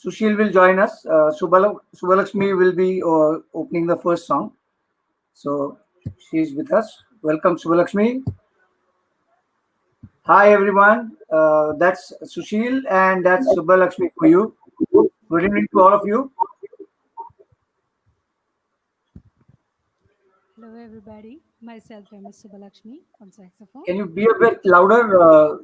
Sushil will join us. Subbalaxmi will be opening the first song. So she's with us. Welcome, Subbalaxmi. Hi, everyone. That's Sushil and that's Subbalaxmi for you. Good evening to all of you. Hello, everybody. Myself, I'm Subbalaxmi from Saxophone. Can you be a bit louder?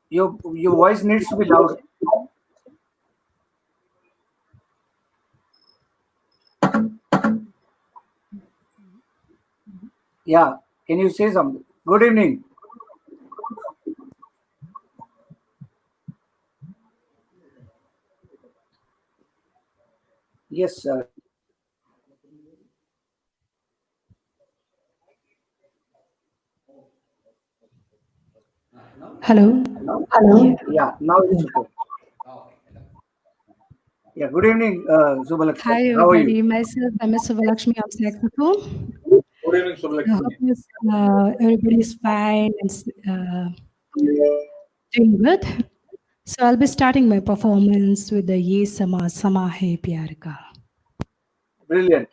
Your voice needs to be louder. Yeah. Can you say something? Good evening. Yes, sir. Hello. Hello. Yeah. Now it's okay. Yeah. Good evening, Subbalaxmi. Hi, How are everybody. you? Myself, I'm Subbalaxmi of Saxophone. Good evening, I Subbalaxmi. hope everybody's fine and doing good. So I'll be starting my performance with the Ye Sama Sama Hai Pyar Ka. Brilliant.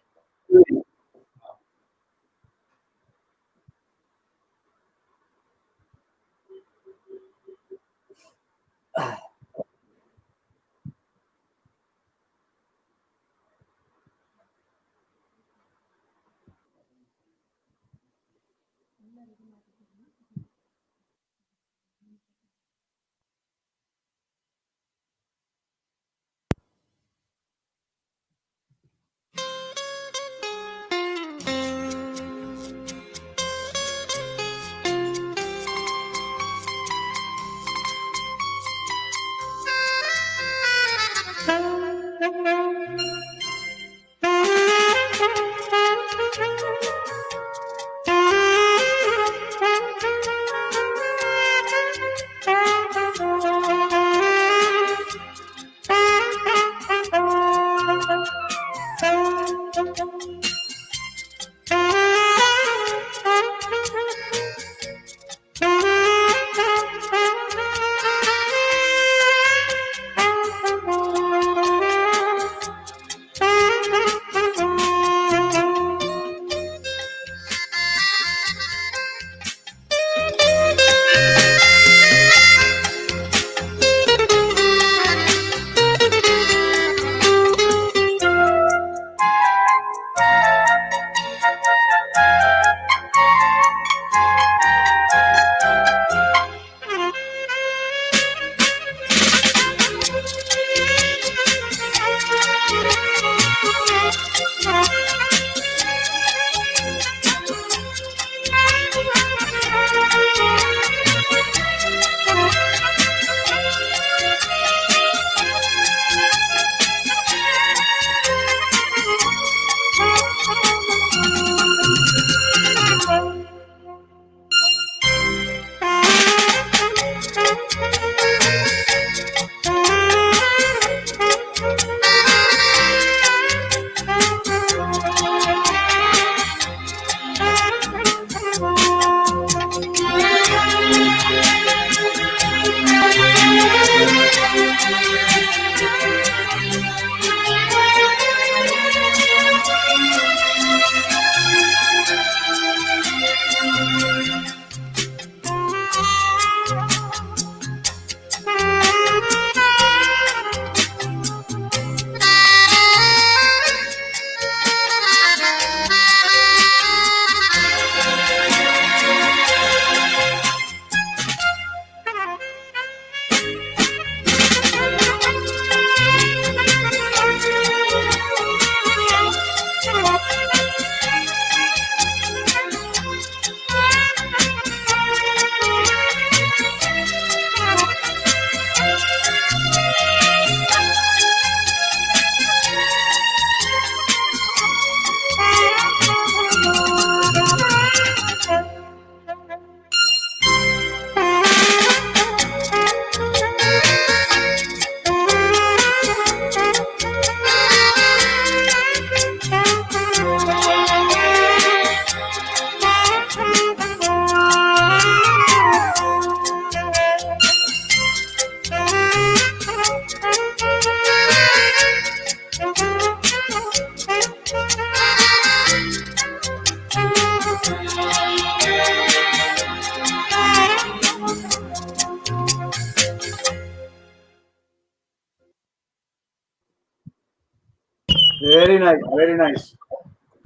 Very nice, very nice.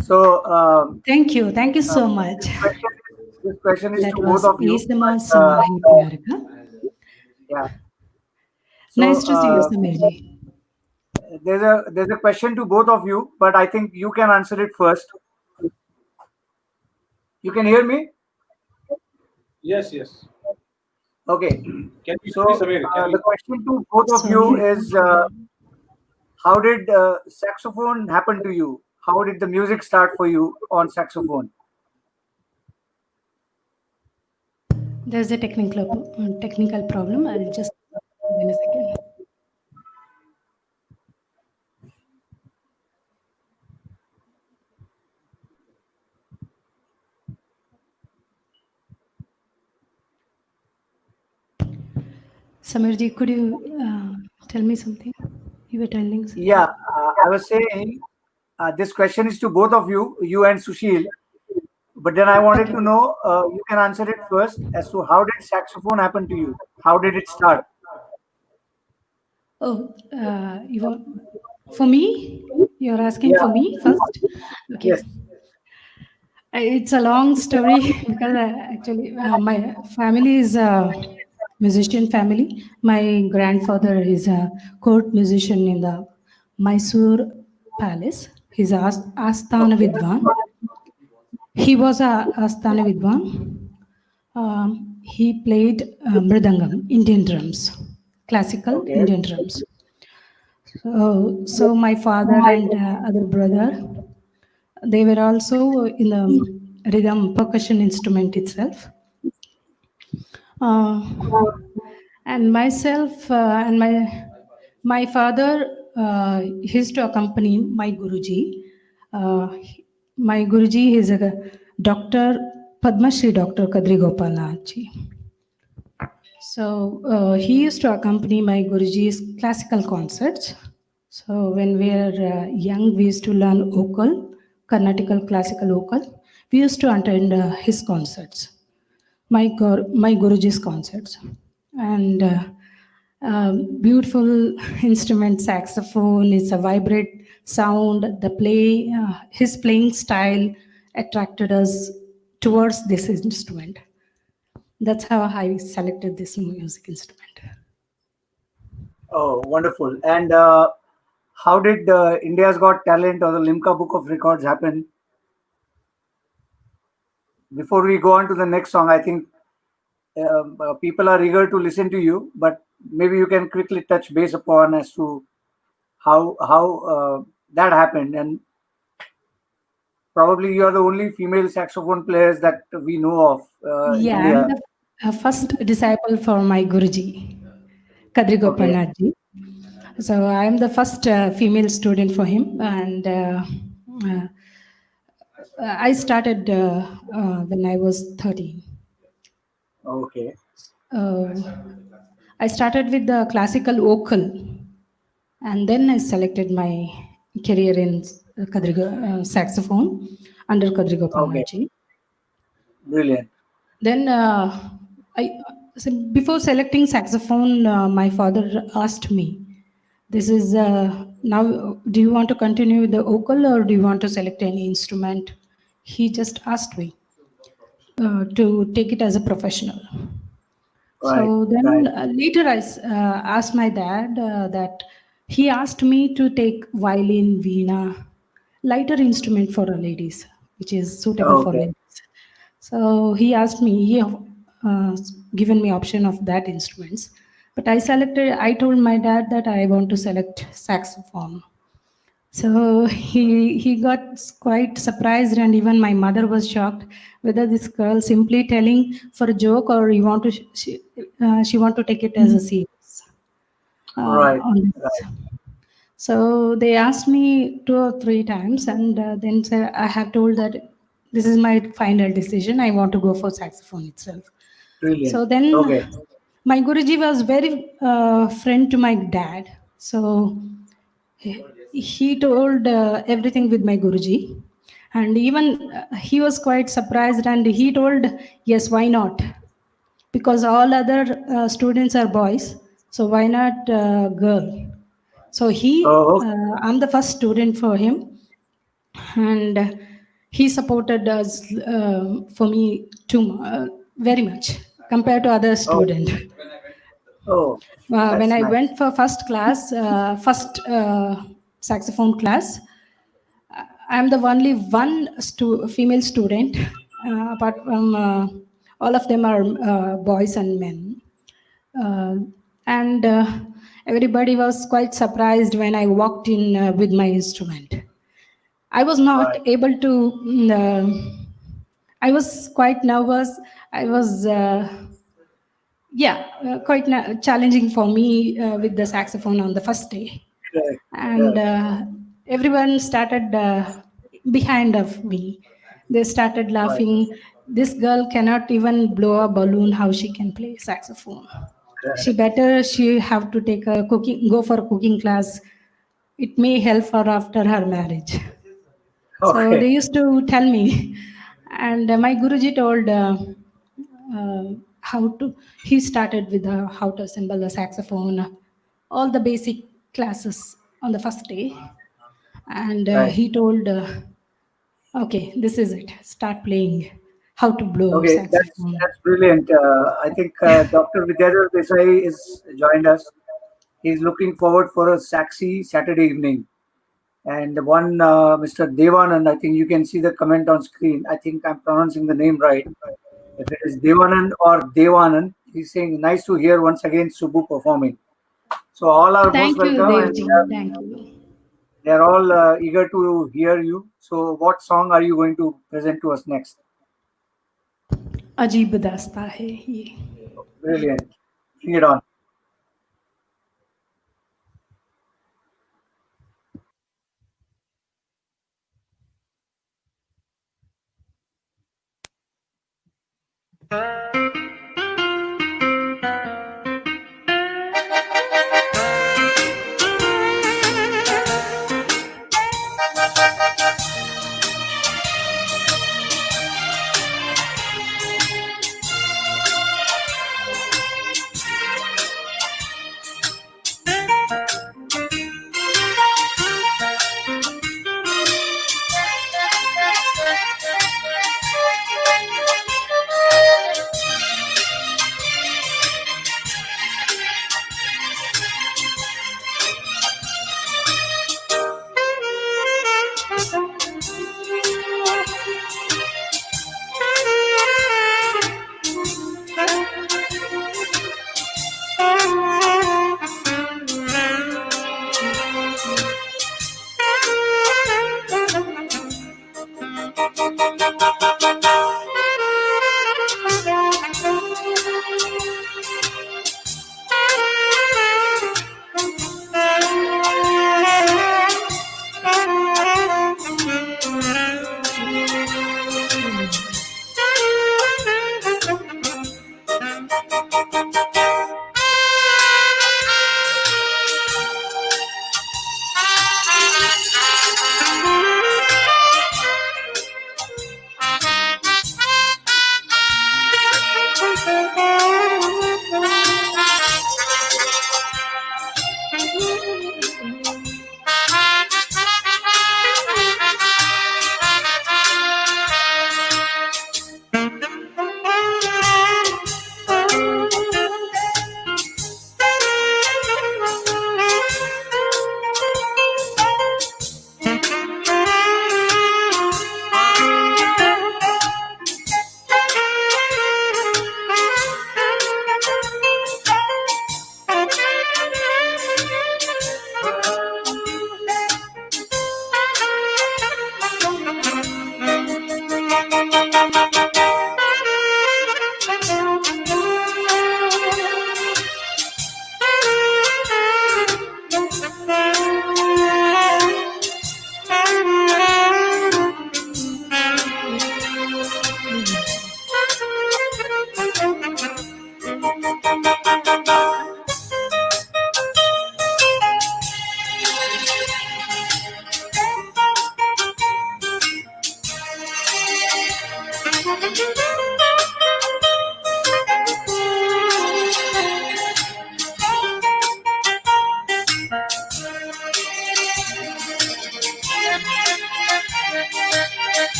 So Thank you. Thank you so this much. question, this question is That to both was of you. Isama But, Samahi Pyarika. yeah. Nice So to see you, Samirji. there's a question to both of you, but I think you can answer it first. You can hear me? Yes, yes. Okay. Can you hear me, So Samir? Can the you? question to both of you Sorry. is, how did saxophone happen to you? How did the music start for you on saxophone? There's a technical problem. I'll just in a second. Samirji, could you tell me something? You were telling Yeah, something. I was saying this question is to both of you, you and Sushil. But then I wanted Okay. to know, you can answer it first as to how did saxophone happen to you? How did it start? Oh, you want for me? You're asking Yeah, for me first? yes. Okay. It's a long story because actually my family is a musician family. My grandfather is a court musician in the Mysore Palace. He's a Asthana Okay, Vidwan. He was a Asthana Vidwan. He played mridangam, Indian drums, classical okay, Indian drums. So my father and other brother, they were also in the rhythm percussion instrument itself. Uh, and myself and my father used to accompany my Guruji. My Guruji is a Doctor Padma Shri Dr. Kadri Gopalnathji. So he used to accompany my Guruji's classical concerts. So when we were young, we used to learn vocal, Carnatical classical vocal. We used to attend his concerts, my Guruji's concerts, and beautiful instrument saxophone. It's a vibrate sound. His playing style attracted us towards this instrument. That's how I selected this music instrument. Oh, wonderful. And how did India's Got Talent or the Limca Book of Records happen? Before we go on to the next song, I think people are eager to listen to you, but maybe you can quickly touch base upon as to how that happened. And probably you are the only female saxophone players that we know of in Yeah, I'm India. the first disciple for my Guruji, Kadri Okay, Gopalnathji. So I'm the first female student for him, and uh, I started when I was 13. okay, Uh, I started with the classical vocal, and then I selected my career in saxophone under Kadri okay, Gopalnathji. brilliant. Then so before selecting saxophone, my father asked me, "This is now. Do you want to continue with the vocal or do you want to select any instrument?" He just asked me to take it as a professional. Right, So then right. later asked my dad that he asked me to take violin, veena, lighter instrument for ladies, which is suitable for Okay, ladies. So he asked me, he given me option of that instruments, but I selected. I told my dad that I want to select saxophone. So he got quite surprised, and even my mother was shocked whether this girl simply telling for a joke or you want to she want to take it as a serious right, on this. right. So they asked me 2 or 3 times, and then said, I have told that this is my final decision. I want to go for saxophone itself. Brilliant. So then Okay, my Guruji was very friend to my dad. So he told everything with my Guruji. And even he was quite surprised and he told, yes, why not? Because all other students are boys. So why not girl? So Oh, I'm the first student for him, and he supported us for me very much compared to other oh, student. oh, When that's I nice. went for first class, first saxophone class, I'm the only one female student. Apart from all of them are boys and men, uh, and everybody was quite surprised when I walked in with my instrument. I was not Right. able to. I was quite nervous. I was. Quite challenging for me with the saxophone on the first day, Correct. and Correct. everyone started behind of me. They started Right. laughing. This girl cannot even blow a balloon. How she can play saxophone? Correct. She have to take a cooking, go for a cooking class. It may help her after her marriage. So they Okay. used to tell me, and my Guruji told how to. He started with how to assemble the saxophone, all the basic classes on the first day, and Right. he told, "Okay, this is it. Start playing how to blow Okay. saxophone." That's brilliant. I think Dr. Vidyadhar Desai is joined us. He's looking forward for a Saxy Saturday evening. And one Mr. Devanand, I think you can see the comment on screen. I think I'm pronouncing the name right. If it is Devanand or Devanand, he's saying, nice to hear once again Subbu performing. So all are most Thank you, welcome, and Devji. Thank you. they are all eager to hear you. So what song are you going to present to us next? अजीब दास्ता है ये. Brilliant. Bring it on.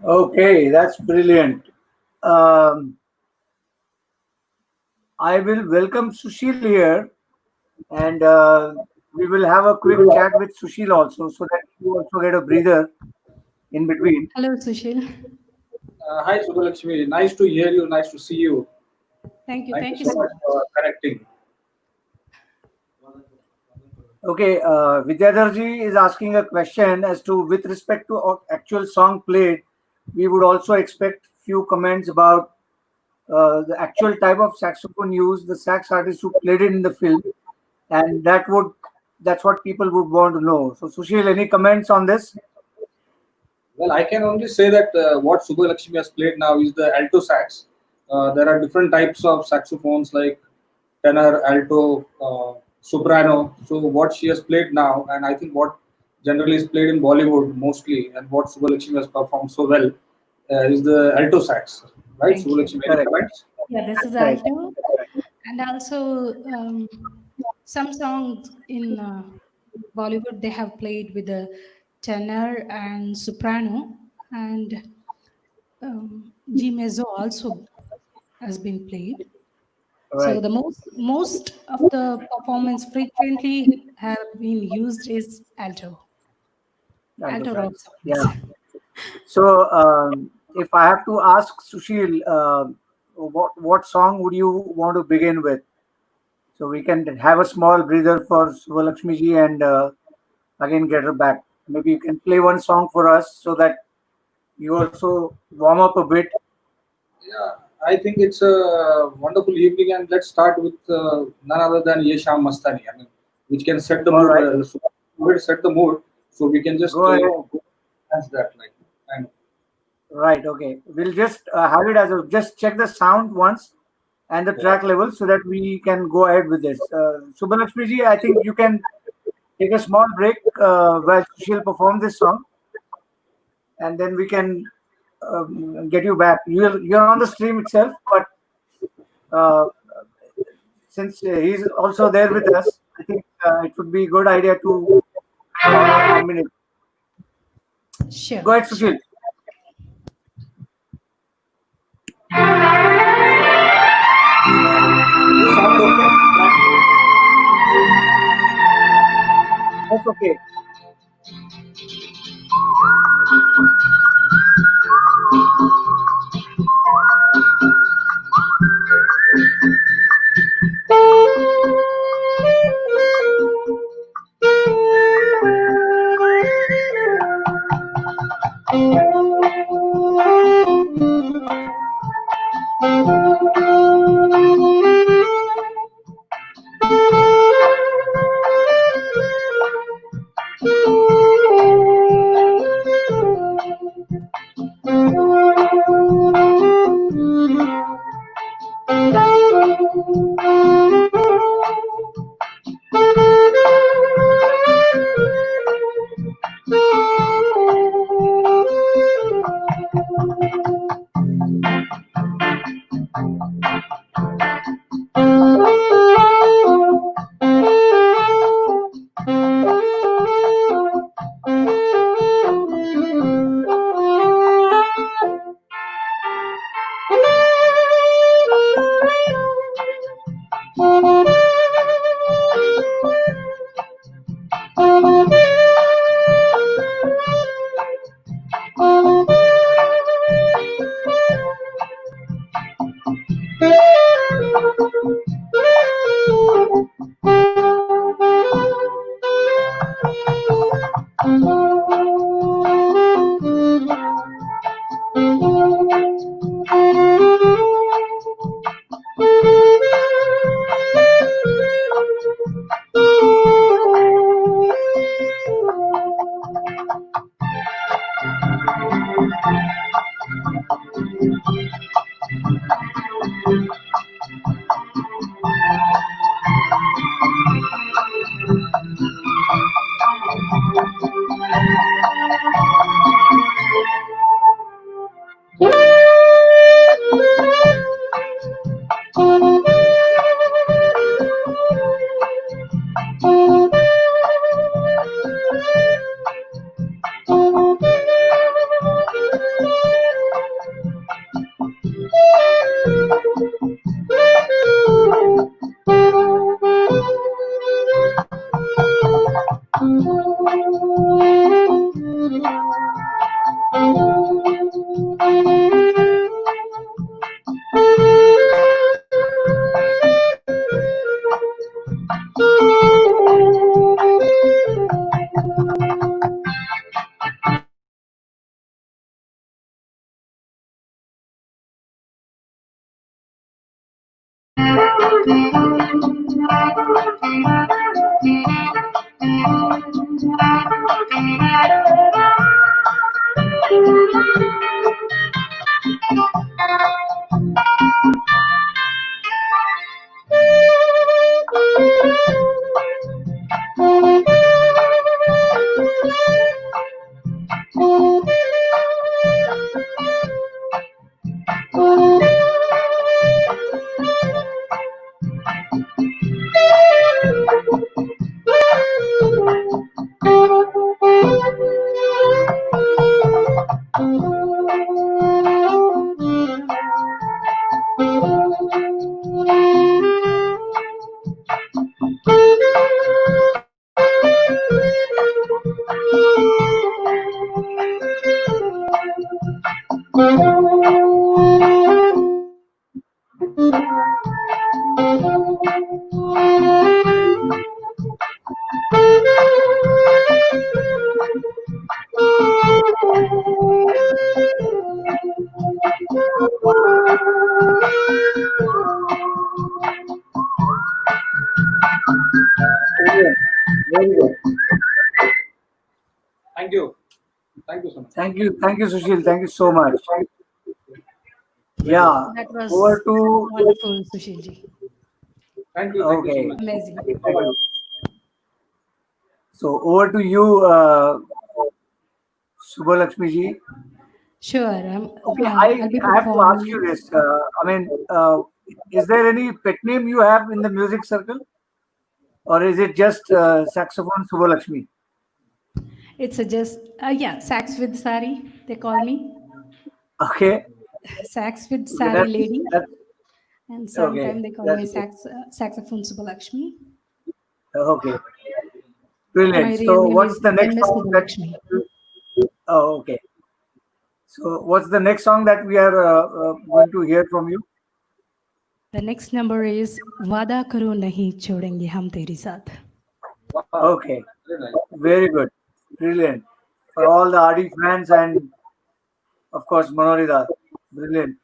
Okay, that's brilliant. Um, I will welcome Sushil here, and we will have a quick chat with Sushil also, so that you also get a breather in between. Hello, Sushil. Hi, Subbalaxmi. Nice to hear you. Nice to see you. Thank you. Thank you Thank you so so much much. for connecting. Okay, Vidyadarji is asking a question as to, with respect to actual song played, we would also expect few comments about the actual type of saxophone used, the sax artist who played it in the film, and that's what people would want to know. So, Sushil, any comments on this? Well, I can only say that what Subbalaxmi has played now is the alto sax. There are different types of saxophones like tenor, alto, soprano. So what she has played now, and I think what generally is played in Bollywood mostly, and what Subbalaxmi has performed so well is the alto sax. Right, Thank you. Subbalaxmi? Any Correct. comments? Yeah, this is Correct. alto. And also, some songs in Bollywood they have played with the tenor and soprano, and G mezzo also has been played. So Right. the most of the performance frequently have been used is Alto alto rock sax. songs. Yeah. So, if I have to ask Sushil, what song would you want to begin with? So we can have a small breather for Suvalakshmi ji and again get her back. Maybe you can play one song for us so that you also warm up a bit. Yeah, I think it's a wonderful evening, and let's start with none other than Ye Sham Mastani. I mean, which can set the All mood. right, So we'll set the mood, so we can just go ahead. go dance that like. And Right, okay. We'll just have it as a just check the sound once and the yeah, track level so that we can go ahead with this. Subalakshmi ji, I think you can take a small break while she'll perform this song, and then we can get you back. You're on the stream itself, but uh, since he's also there with us, I think it would be a good idea to I mean, Sure, go ahead, sure. Sushil. you sound okay? That's okay. Brilliant. Very good. Thank you. Thank you so much. Thank you, Sushil. Thank you so much. Yeah, That was over to wonderful, Sushilji. Thank you. Thank you so okay. much. Amazing. So over to you, Subbalaxmi ji. Sure. Okay, I'll be I have to ask you performing. this. I mean, is there any pet name you have in the music circle, or is it just saxophone Subbalaxmi? It's a just, yeah, Sax with Sari, they call me. Okay, Sax with okay, Sari lady. that's And okay. sometimes they call That's me good. Saxophone Subbalaxmi. Okay, My brilliant. real So, name what's is the next MS song that? Subbalaxmi. Oh, okay. So, what's the next song that we are going to hear from you? The next number is Wada Karo Nahi Chodenge Hum Teri Saath. Wow. Okay, Very nice. very good, brilliant. For all the RD fans and of course Manorida, brilliant.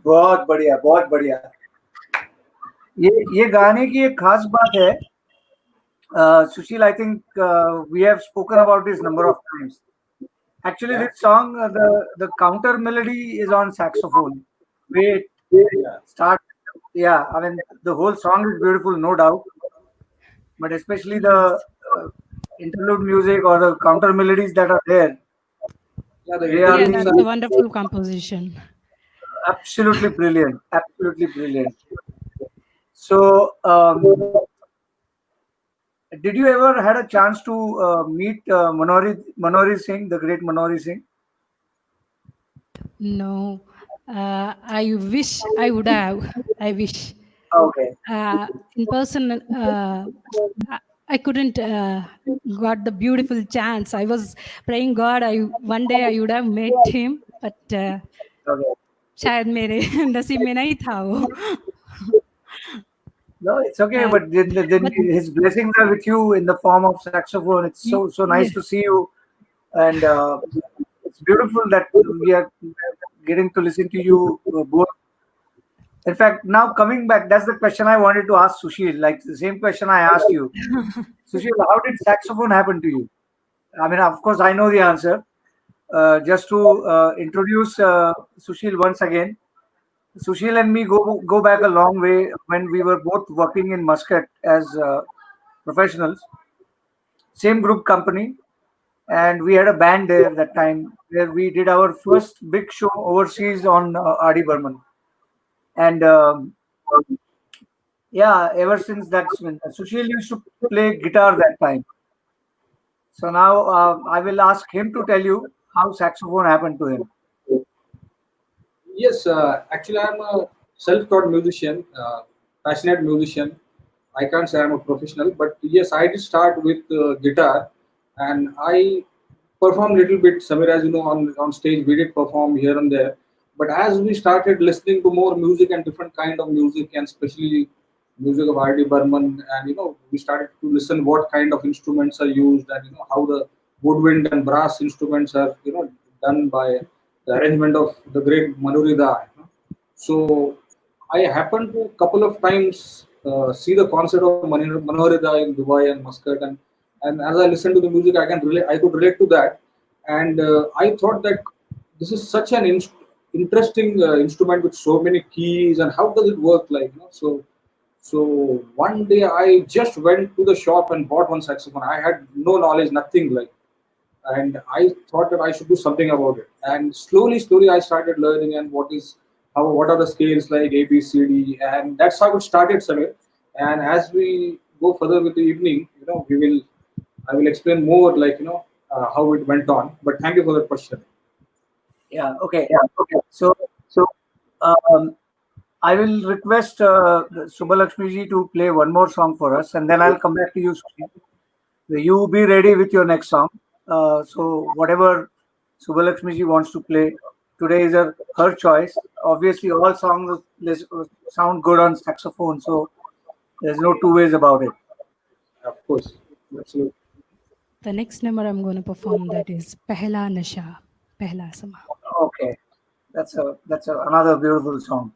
बहुत बढ़िया, बहुत बढ़िया। ये गाने की एक खास बात है, Sushil, I think we have spoken about this number of times. Actually, Yeah. this song, the counter melody is on saxophone. Wait, Yeah. start. Yeah, I mean the whole song is beautiful, no doubt, but especially the Yes. interlude music or the counter melodies that are there, Yeah. The they are Yeah, interludes the that's are. a wonderful composition. absolutely brilliant, absolutely brilliant. So, did you ever had a chance to meet Manori Singh, the great Manori Singh? No, I wish I would have. I wish. Okay. In person, I I couldn't got the beautiful chance. I was praying God, I one day I would have met him, but Okay. शायद मेरे नसीब में नहीं था वो. No, it's okay, Uh, but then but his blessings are with you in the form of saxophone. It's so nice yeah, to see you, and it's beautiful that we are getting to listen to you both. In fact, now coming back, that's the question I wanted to ask Sushil. Like the same question I asked you, Sushil. How did saxophone happen to you? I mean, of course, I know the answer. Just to introduce Sushil once again. Sushil and me go back a long way when we were both working in Muscat as professionals, same group company, and we had a band there that time where we did our first big show overseas on RD Burman. And yeah, ever since that's when Sushil used to play guitar that time. So now I will ask him to tell you how saxophone happened to him. Yes, actually, I'm a self-taught musician, passionate musician. I can't say I'm a professional, but yes, I did start with guitar, and I perform little bit. Samir, as you know, on stage we did perform here and there. But as we started listening to more music and different kind of music, and especially music of R.D. Burman, and we started to listen what kind of instruments are used, and how the woodwind and brass instruments are done by the arrangement of the great Manurida. So I happened to couple of times see the concert of Manorida in Dubai and Muscat, and as I listened to the music, I could relate to that, and I thought that this is such an interesting instrument with so many keys, and how does it work? So one day I just went to the shop and bought one saxophone. I had no knowledge, nothing and I thought that I should do something about it. And slowly, I started learning and what are the scales like A, B, C, D, and that's how it started, Samir. And as we go further with the evening, I will explain more how it went on. But thank you for the question. Yeah. Okay. So um, I will request Subbalaxmi ji to play one more song for us, and then I'll come back to you, Sushil. You be ready with your next song. So whatever Subbalaxmi ji wants to play today is her choice. Obviously, all songs sound good on saxophone, so there's no two ways about it. Of course, absolutely. the next number I'm going to perform that is Pehla Nasha, Pehla Sama. Okay, that's another beautiful song.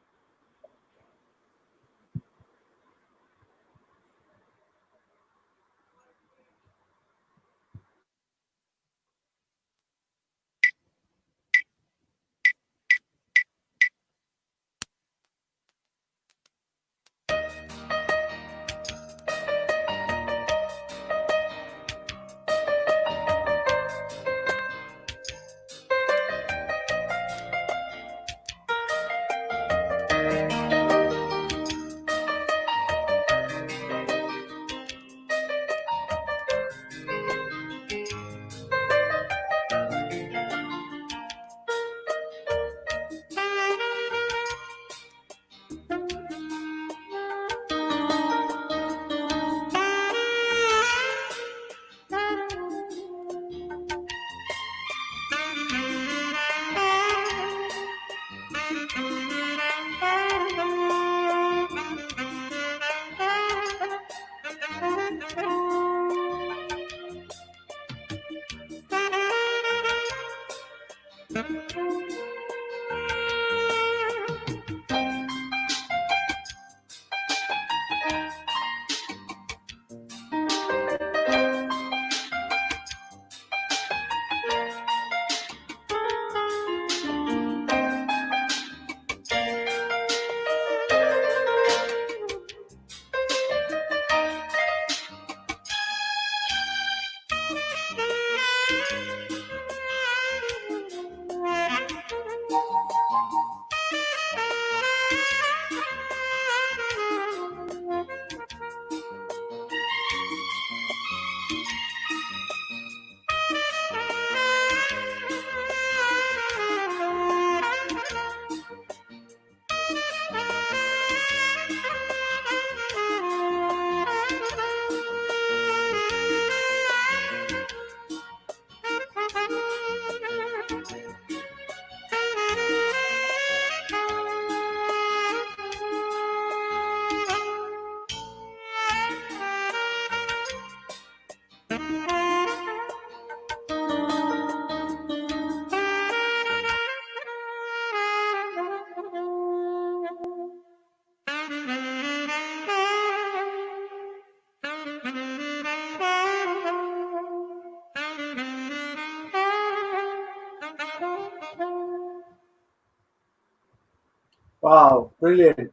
Wow, brilliant,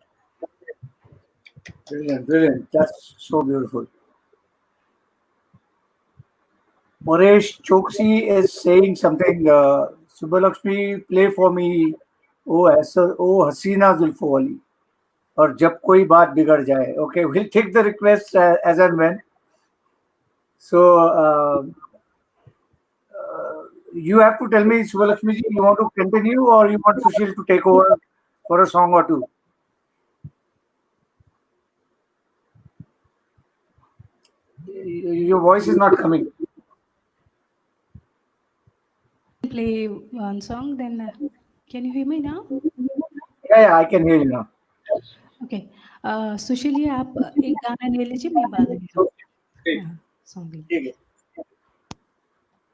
brilliant, brilliant. That's so beautiful. Moresh Choksi is saying something. Subbalaxmi, play for me. Oh Hasina Zulfo wali. और जब कोई बात बिगड़ जाए. Okay, we'll take the request as and when. So you have to tell me, Subbalaxmi ji, you want to continue or you want Sushil to take over for a song or two? Your voice is not coming. Play one song, then can you hear me now? Yeah, I can hear you now. Okay Sushil ji आप एक गाना ले लीजिए मैं बाद में song ठीक है.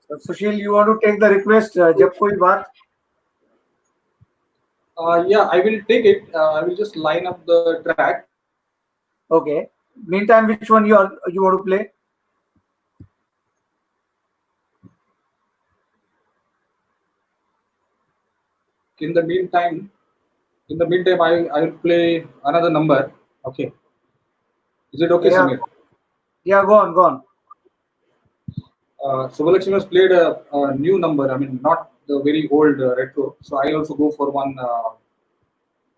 So, Sushil, you want to take the request? जब कोई बात. Yeah, I will take it. I will just line up the track. Okay. Meantime, which one you want to play? In the meantime, I will play another number. Okay. Is it okay, Yeah. Samir? Yeah, go on. Subbalaxmi has played a new number. I mean, not the very old retro. So I also go for one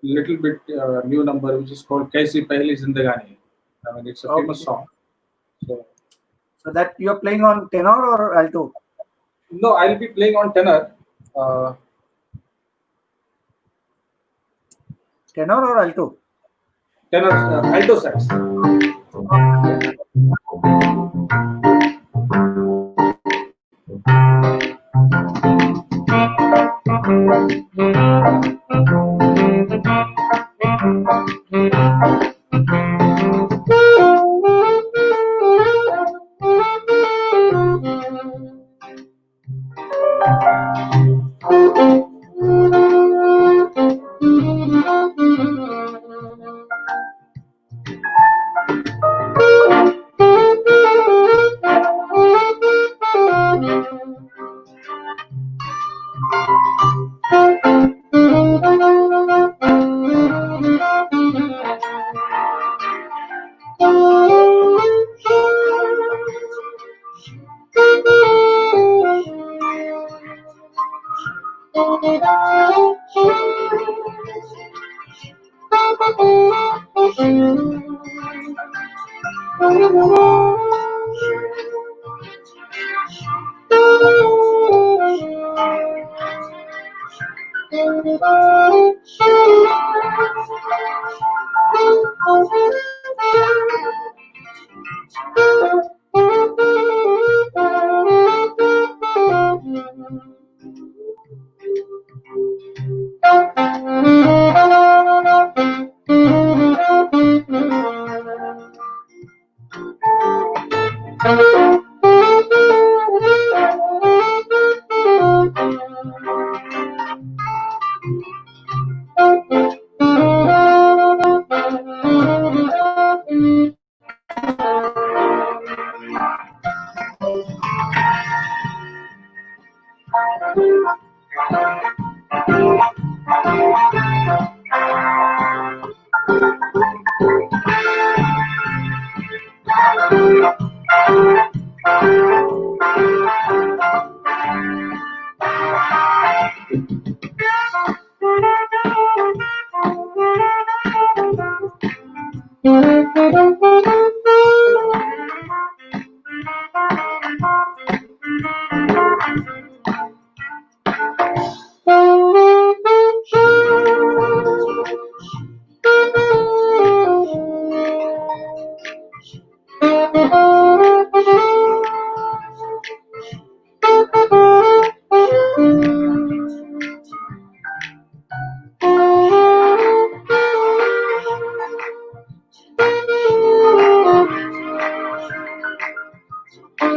little bit new number, which is called "Kaisi Pehli Zindagani." I mean, it's a famous song. So that you're playing on tenor or alto? No, I'll be playing on tenor. Tenor or alto? Tenor, alto sax.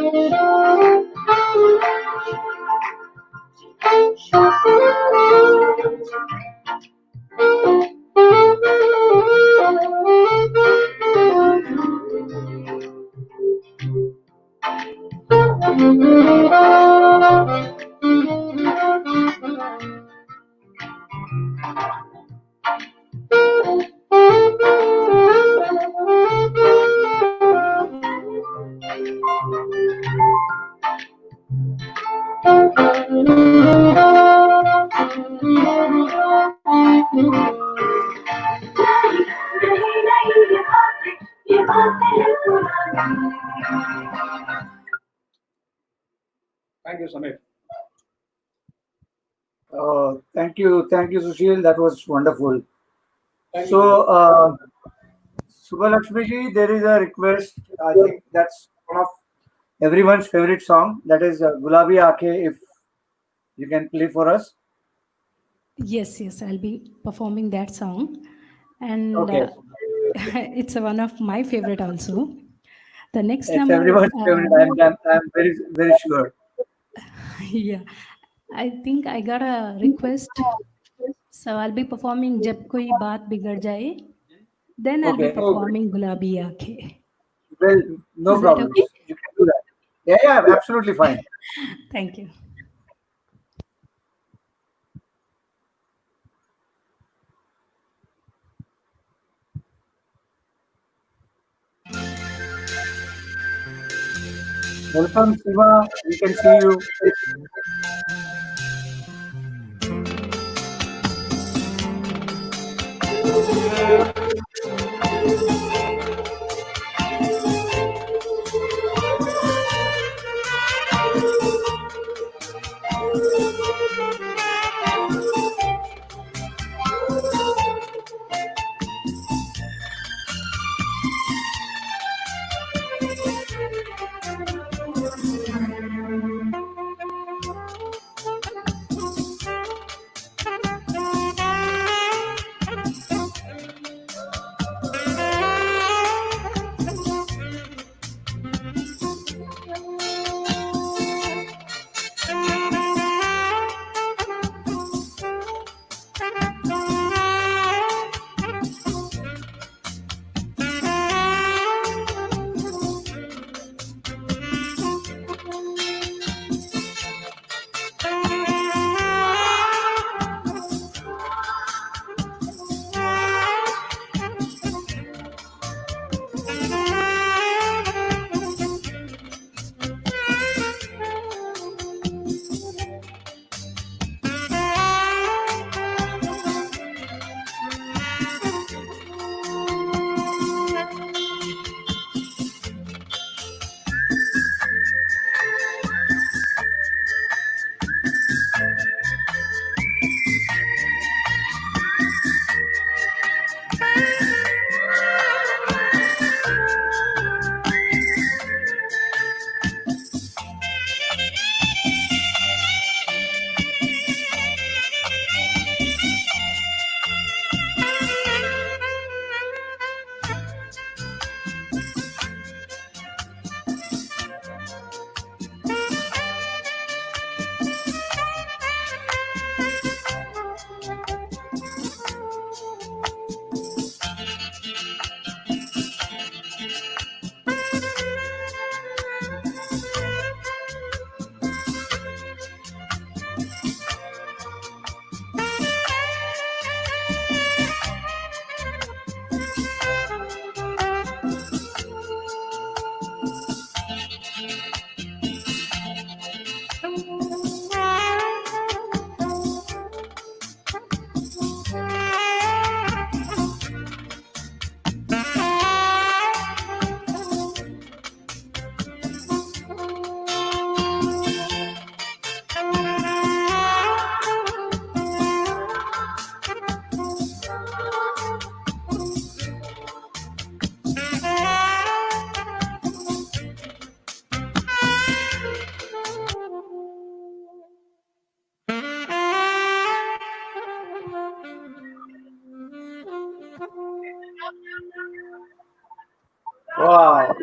Thank you, Samir. Thank you, Sushil. That was wonderful. Thank So, you. Subbalaxmi ji, there is a request. I think that's one of everyone's favorite song. That is Gulabi Aake. If you can play for us. Yes, yes, I'll be performing that song. And Okay. it's one of my favorite also. The next It's number, everyone's favorite. I'm very, very sure. yeah, I think I got a request. So I'll be performing Jab Koi Baat Bigad Jaye. Then I'll be Okay. Okay. performing Gulabi Aankhein. Well, no Is that problems. okay? You can do that. Yeah, yeah, absolutely fine. Thank you. Welcome, Siva. We can see you.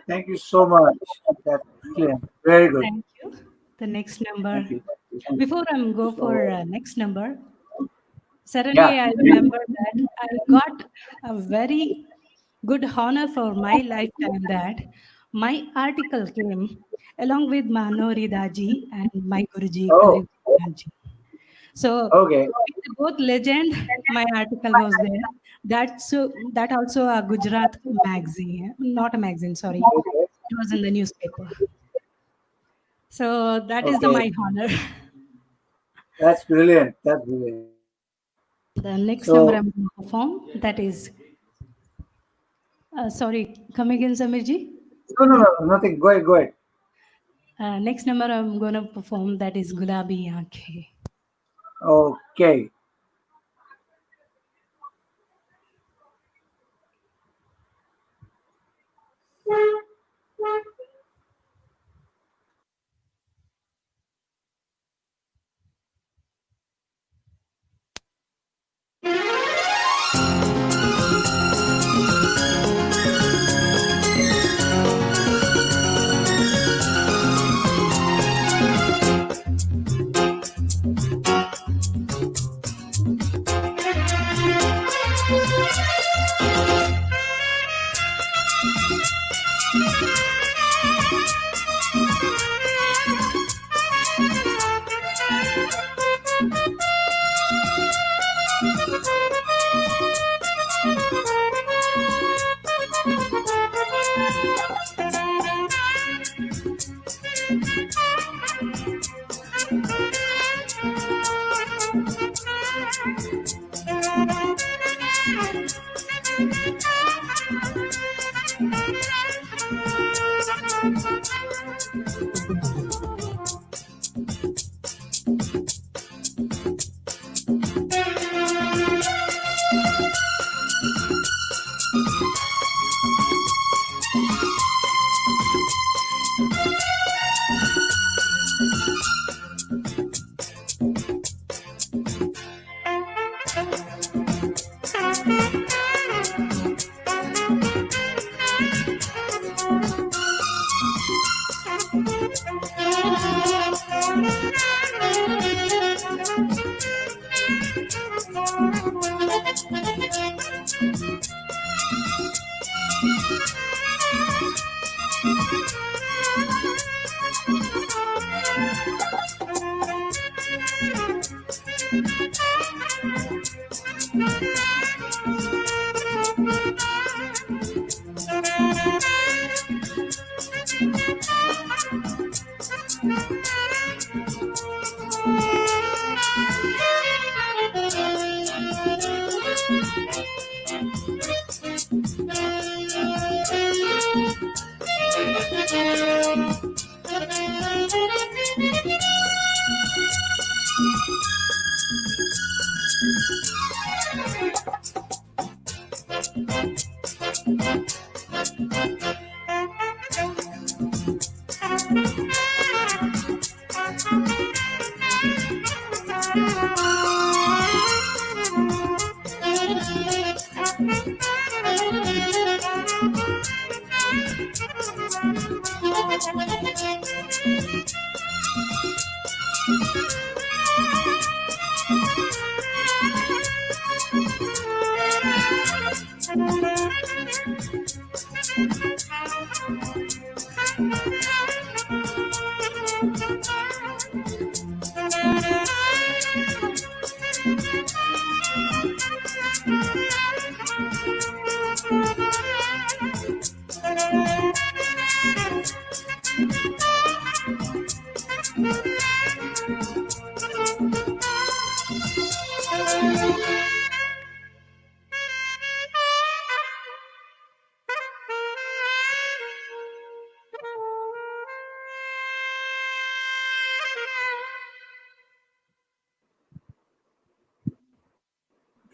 Thank you so much. That's excellent. Very good. Thank you. The next number. Thank you. Before I go for So, next number, suddenly yeah. I remember that I got a very good honor for my lifetime that my article came along with Manori Daji and my Guruji Oh, Kali Ji. So okay. with both legend, my article was there. That also a Gujarat magazine, not a magazine, sorry. Okay. It was in the newspaper. So that is the Okay. my honor. That's brilliant. That's brilliant. The next number So, I'm going to perform that is sorry, come again, Samirji. no, no, no, nothing. Go ahead. Go ahead. Next number I'm going to perform that is Gulabi Aankhe. Okay.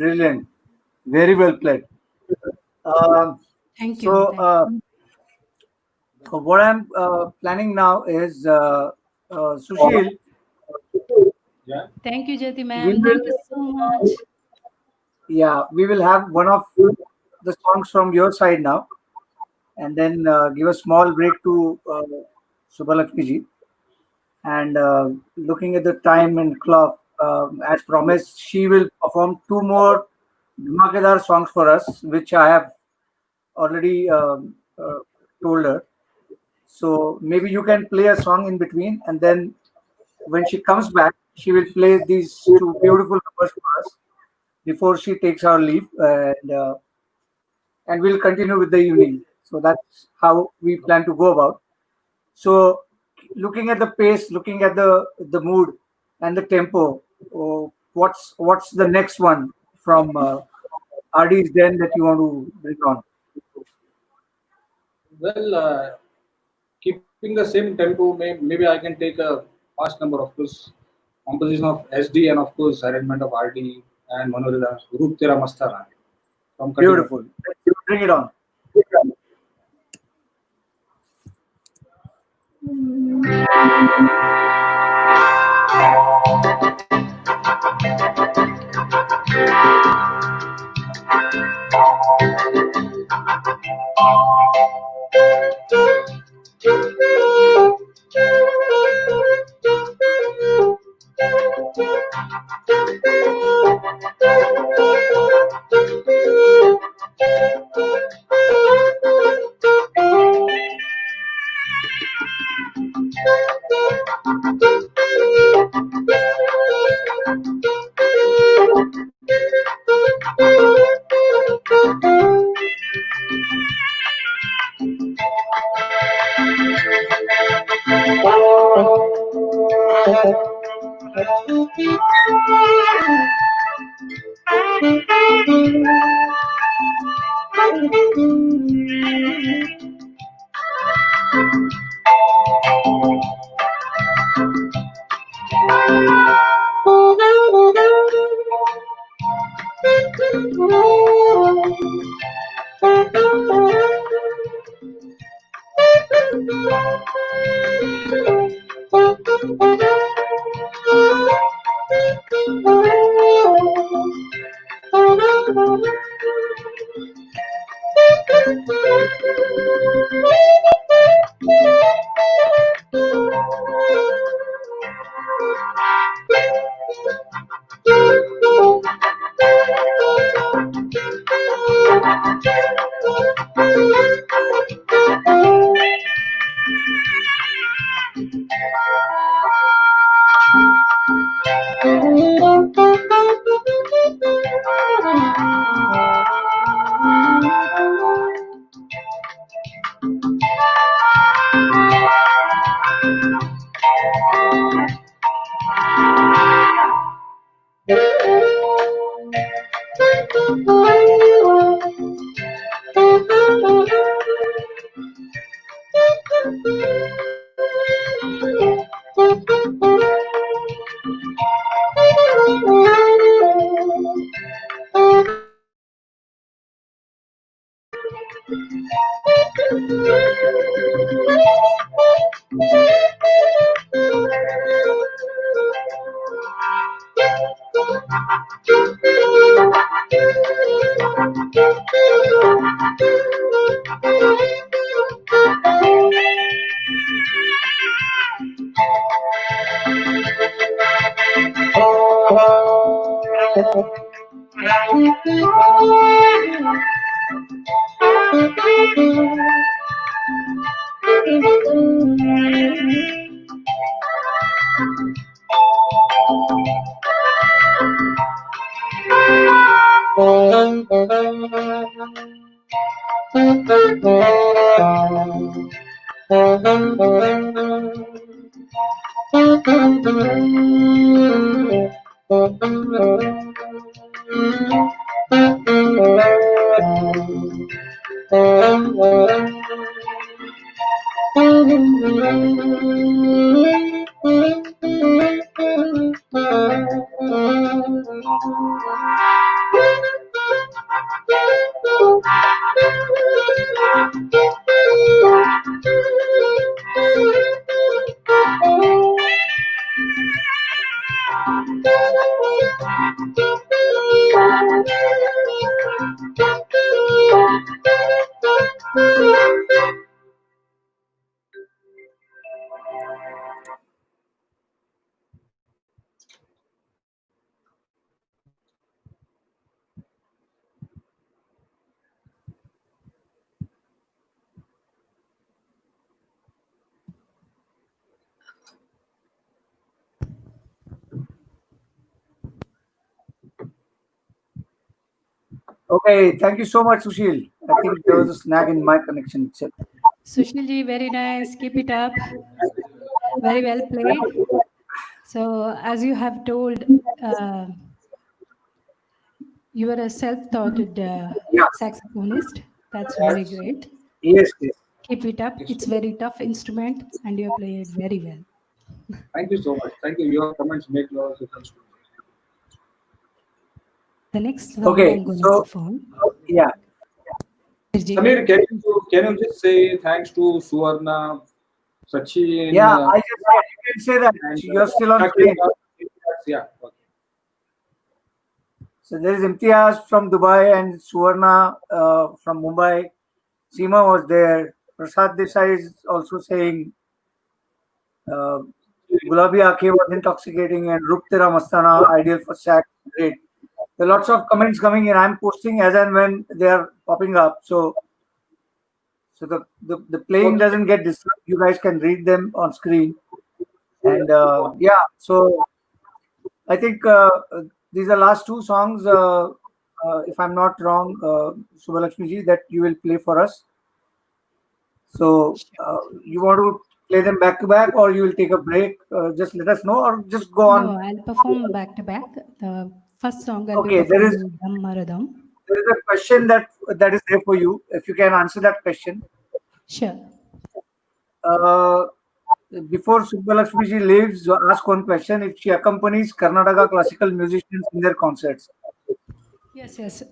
Brilliant. Very well played. Um, Thank you. so, what I'm planning now is Sushil. Yeah. Thank you, Jyoti We ma'am. Thank you will, so much. yeah, we will have one of the songs from your side now. and then give a small break to Subbalaxmi ji. And looking at the time and clock, as promised, she will perform two more Dhamakedar songs for us, which I have already told her. So maybe you can play a song in between, and then when she comes back, she will play these two beautiful numbers for us before she takes our leave, and we'll continue with the evening. So that's how we plan to go about. So, looking at the pace, looking at the mood and the tempo, what's the next one from RD's Den that you want to bring on? Well, keeping the same tempo, maybe I can take a fast number, of course. Composition of SD and of course arrangement of RD and Manorida, Roop Tera Mastana from Katiwadi. Beautiful. Bring it on. Okay, thank you so much, Sushil. I think there was a snag in my connection itself. Sushilji, very nice. Keep it up. Very well played. So, as you have told, uh, you are a self-taught Yeah. saxophonist. That's very Yes. great. Yes, yes. Keep it up. Yes. It's very tough instrument, and you play it very well. Thank you so much. Thank you. Your comments make a lot of difference to me. The next song Okay, I'm going to so perform. yeah, Sirji. Samir, can you just say thanks to Suvarna, Sachin, yeah. I just said you can say that and you're still on screen. Shakira? Yeah. Okay. So there is Imtiaz from Dubai and Suvarna from Mumbai. Seema was there. Prasad Desai is also saying uh, Gulabi Aake was intoxicating and Rup Tera Mastana ideal for sax. Great. There are lots of comments coming in. I'm posting as and when they are popping up. So the playing Okay. doesn't get disturbed. You guys can read them on screen. And yeah, so I think these are last two songs, if I'm not wrong, Subbalaxmi ji, that you will play for us. So you want to play them back to back, or you will take a break? Just let us know, or just go on. No, I'll perform back to back. The first song I'll be Okay, performing Dam Maradam. there is a question that is there for you. If you can answer that question, Sure. uh, before Subbalaxmi ji leaves, ask one question: if she accompanies Karnataka classical musicians in their concerts. Yes, yes.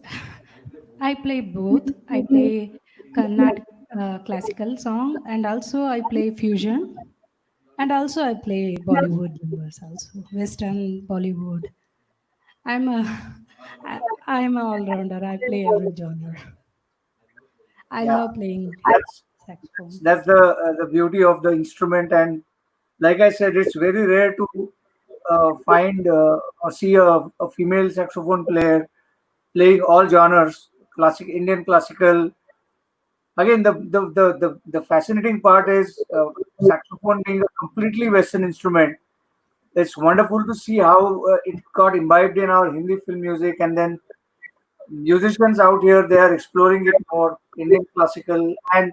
I play both. I play Carnatic classical song, and also I play fusion, and also I play Bollywood numbers also, Western Bollywood. I'm a I'm a all-rounder. I play every genre. I Yeah, love playing that's saxophone. that's the beauty of the instrument. And like I said, it's very rare to find or see a female saxophone player playing all genres, classic Indian classical. Again, the fascinating part is saxophone being a completely Western instrument. It's wonderful to see how it got imbibed in our Hindi film music, and then musicians out here they are exploring it more, Indian classical, and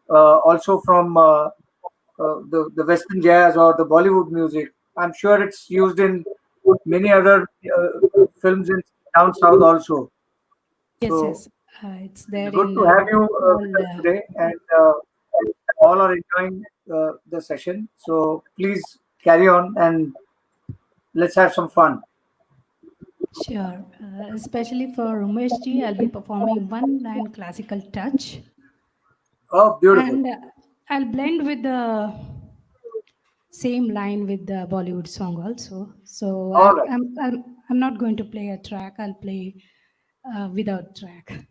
also from the Western jazz or the Bollywood music. I'm sure it's used in many other films in down south also. Yes, So yes. It's it's there good in to have you all. with us today, and all are enjoying the session. So please carry on and let's have some fun. Sure. Especially for Umesh ji, I'll be performing one line classical touch, Oh, beautiful! and I'll blend with the same line with the Bollywood song also. So All right, I'm not going to play a track. I'll play without track.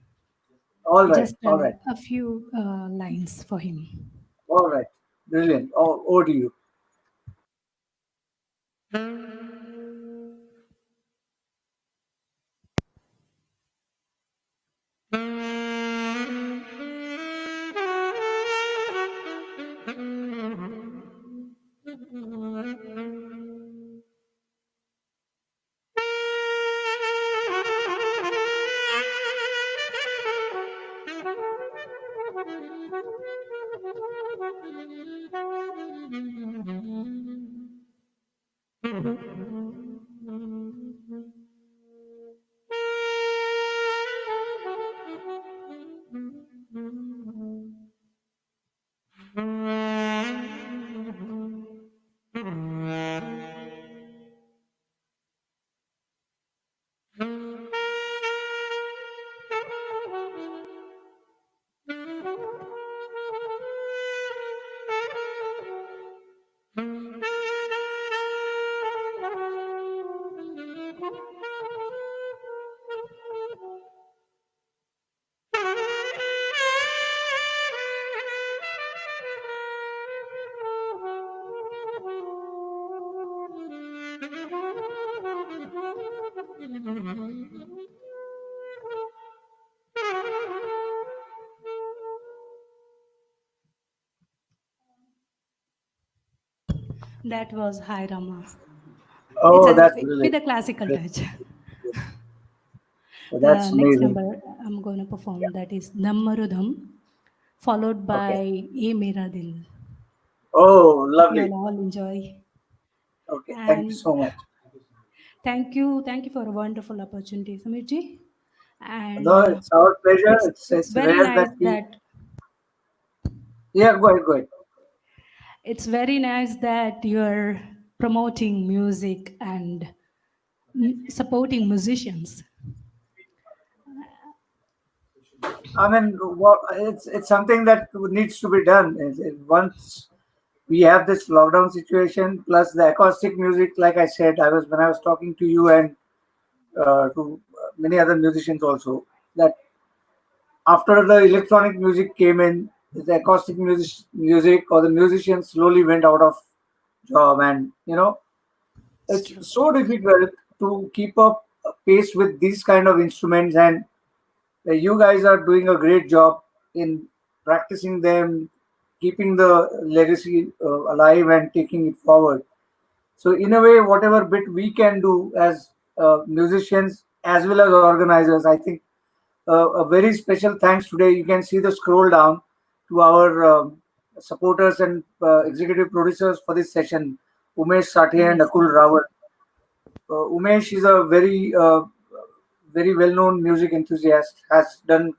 Just all right, a few lines for him. all right. Brilliant. Oh, over to you. That was Hi Rama. It's Oh, a that's with brilliant. a classical touch. So that's The next amazing. number I'm going to perform, that is Nammarudham, followed by Okay. E Mera Dil. Oh, Hope you lovely. all enjoy. Okay. Thank you And so much. thank you for a wonderful opportunity, Samirji. No, And it's our pleasure. it's It's very rare nice that we. that Yeah, go ahead. Go ahead. it's very nice that you're promoting music and supporting musicians. I mean, it's something that needs to be done. Once we have this lockdown situation, plus the acoustic music, like I said, when I was talking to you and to many other musicians also, that after the electronic music came in, the acoustic music or the musicians slowly went out of job, and It's it's true. so difficult to keep up pace with these kind of instruments, and you guys are doing a great job in practicing them, keeping the legacy alive and taking it forward. So, in a way, whatever bit we can do as musicians as well as organizers, I think a very special thanks today. You can see the scroll down to our supporters and executive producers for this session, Umesh Sathe and Yes, Akul Rawat. Umesh is a very well-known music enthusiast. Has done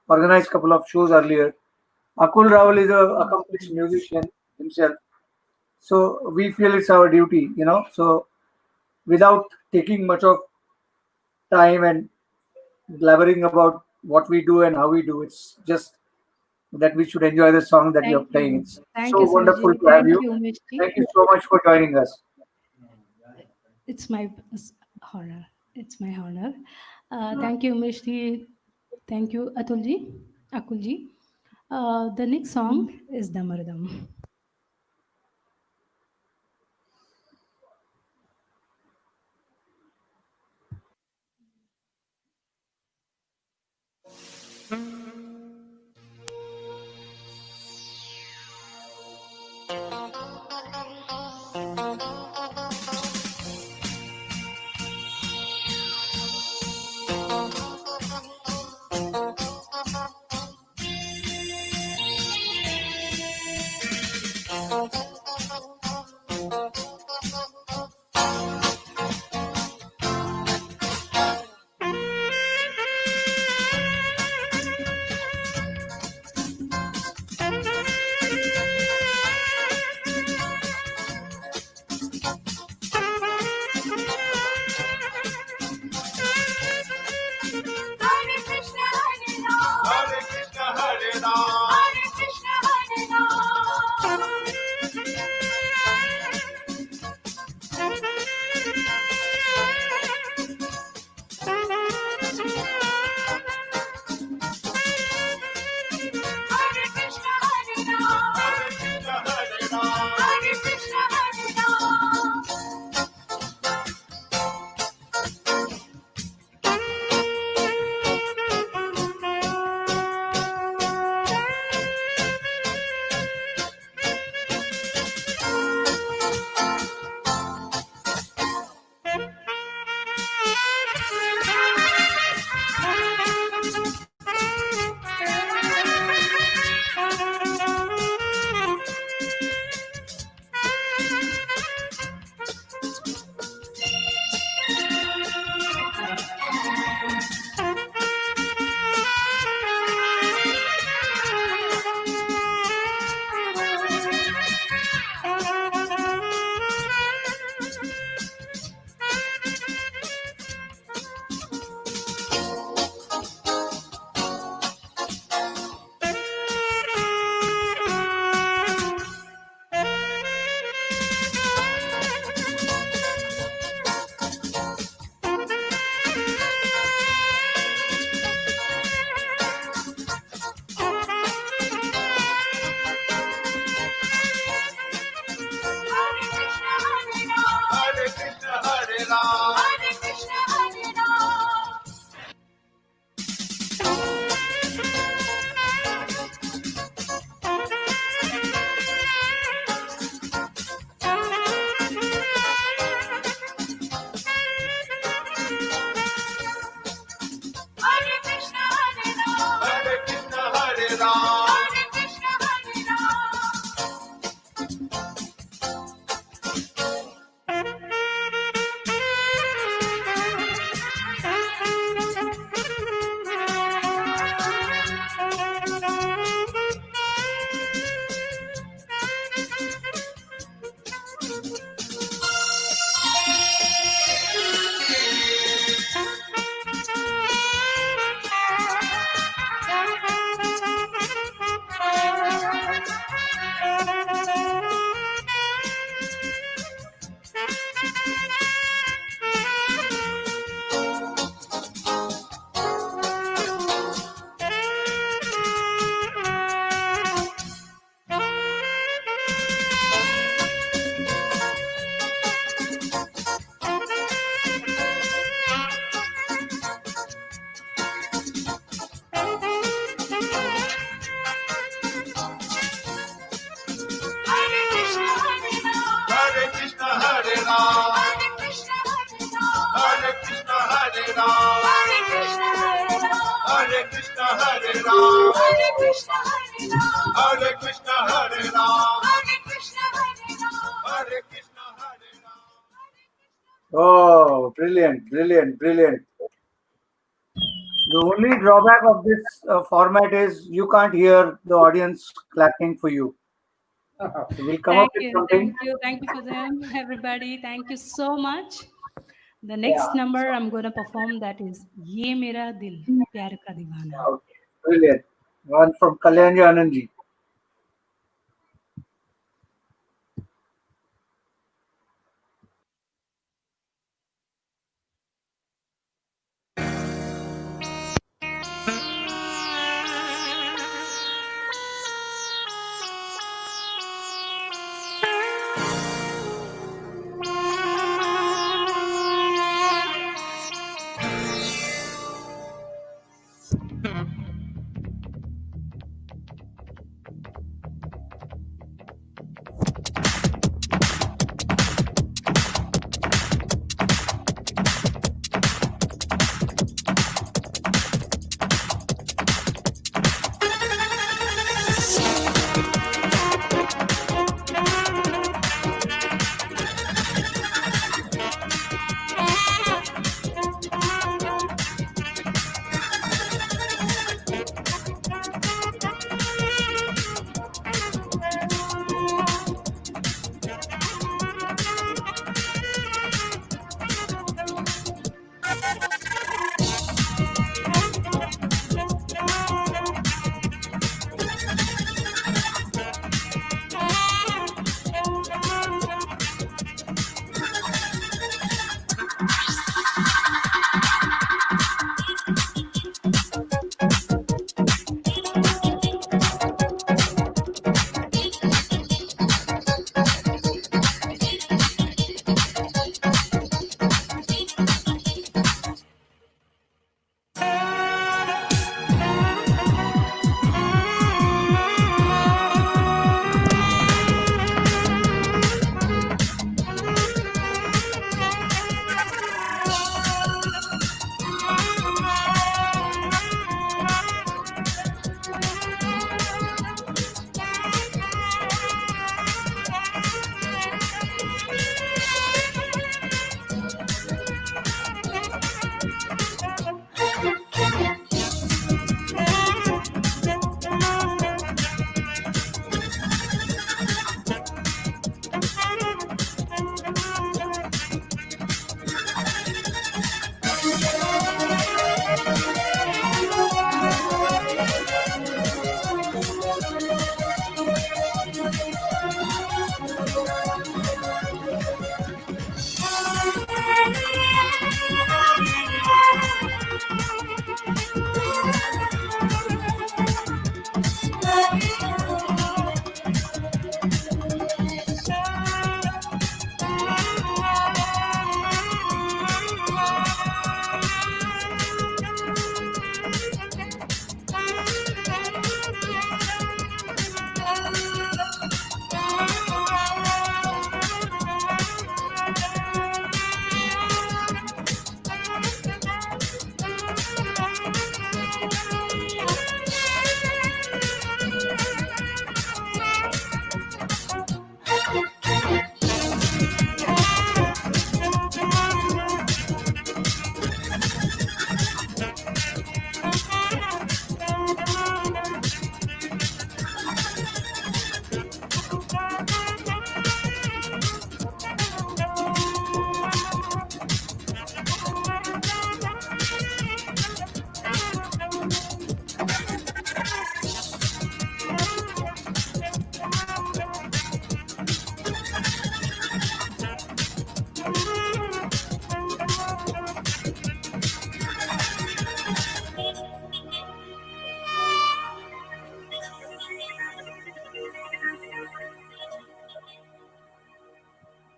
organized couple of shows earlier. Akul Rawal is a accomplished yes. musician himself. So we feel it's our duty, So without taking much of time and blabbering about what we do and how we do, it's just that we should enjoy the song that you're Thank playing. you. It's Thank so you, wonderful Samirji. to have Thank you. you, Mishti. Thank you so much for joining us. It's my honor. It's my honor. Thank you, Mishti. Thank you, Atulji. Akulji. The next song is Damaradam. Hare Krishna, Hare Ram. Hare Krishna, Hare Ram. Hare Krishna, Hare Ram. Hare Krishna, Hare Ram. Hare Krishna, Hare Ram. Hare Krishna, Hare Ram. Hare Krishna, Hare Ram. Hare Krishna, Hare Ram. Hare Krishna, Hare Ram. Hare Krishna, Hare Krishna, Hare Ram, Hare Krishna, Hare Krishna, Hare Ram, Hare Krishna, Hare Krishna, Hare Ram, Hare Krishna, Hare Krishna, Hare Ram. Oh, brilliant, brilliant, brilliant. The only drawback of this format is you can't hear the audience clapping for you. So we'll come up Thank with you, something. thank you for them, everybody. Thank you so much. The next number I'm going to perform that is Ye Mera Dil Pyar Ka Deewana. Okay, brilliant. One from Kalyani Anandji.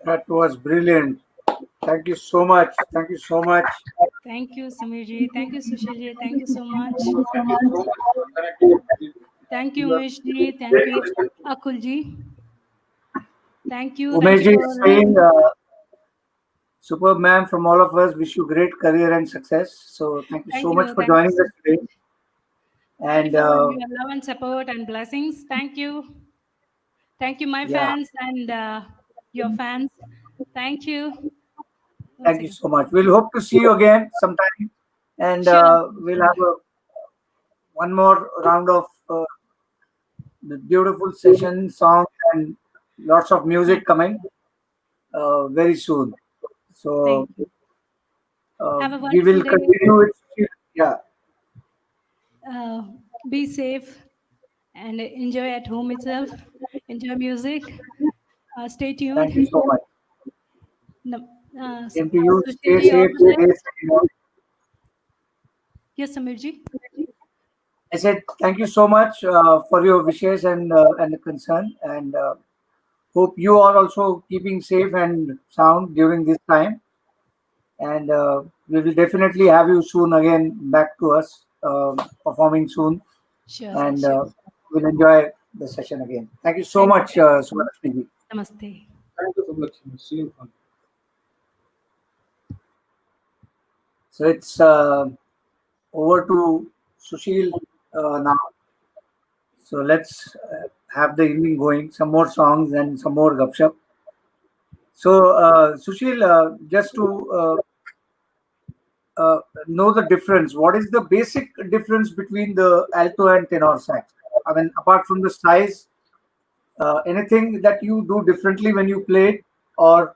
That was brilliant. Thank you so much. Thank you so much. Thank you, Samirji. Thank you, Sushilji. Thank you so much. Thank you so much for connecting with me. Thank you, Umeshji. Thank you, Akulji. Thank you. Umesh ji is saying Superb, ma'am. From all of us, wish you great career and success. So thank you so Thank much you. for Thank you joining so us today. much. Thank you And for your love and support and blessings. Thank you. Thank you, my yeah, fans and your fans. Thank you once thank you again. so much. We'll hope to see you again sometime, and Sure. we'll have one more round of the beautiful session, songs, and lots of music Thank, coming very soon. thank So you. uh, Have a we wonderful will day. continue it. Yeah, Uh, be safe and enjoy at home itself. Enjoy music. Stay thank you tuned. so much. No, Same to you. Stay Sushilji, all safe, the stay best. safe. Yes, Samirji. I said thank you so much for your wishes and the concern, and hope you are also keeping safe and sound during this time. And we will definitely have you soon again back to us performing soon, Sure, sir. and Sure. we'll enjoy the session again. Thank you so Thank you. much, Thank you. Subalakshmi ji. Namaste. Thank you, Subbalaxmi. See you. So it's over to Sushil now. So let's have the evening going. Some more songs and some more gupshup. So Sushil, just to know the difference, what is the basic difference between the alto and tenor sax? I mean, apart from the size, anything that you do differently when you play it, or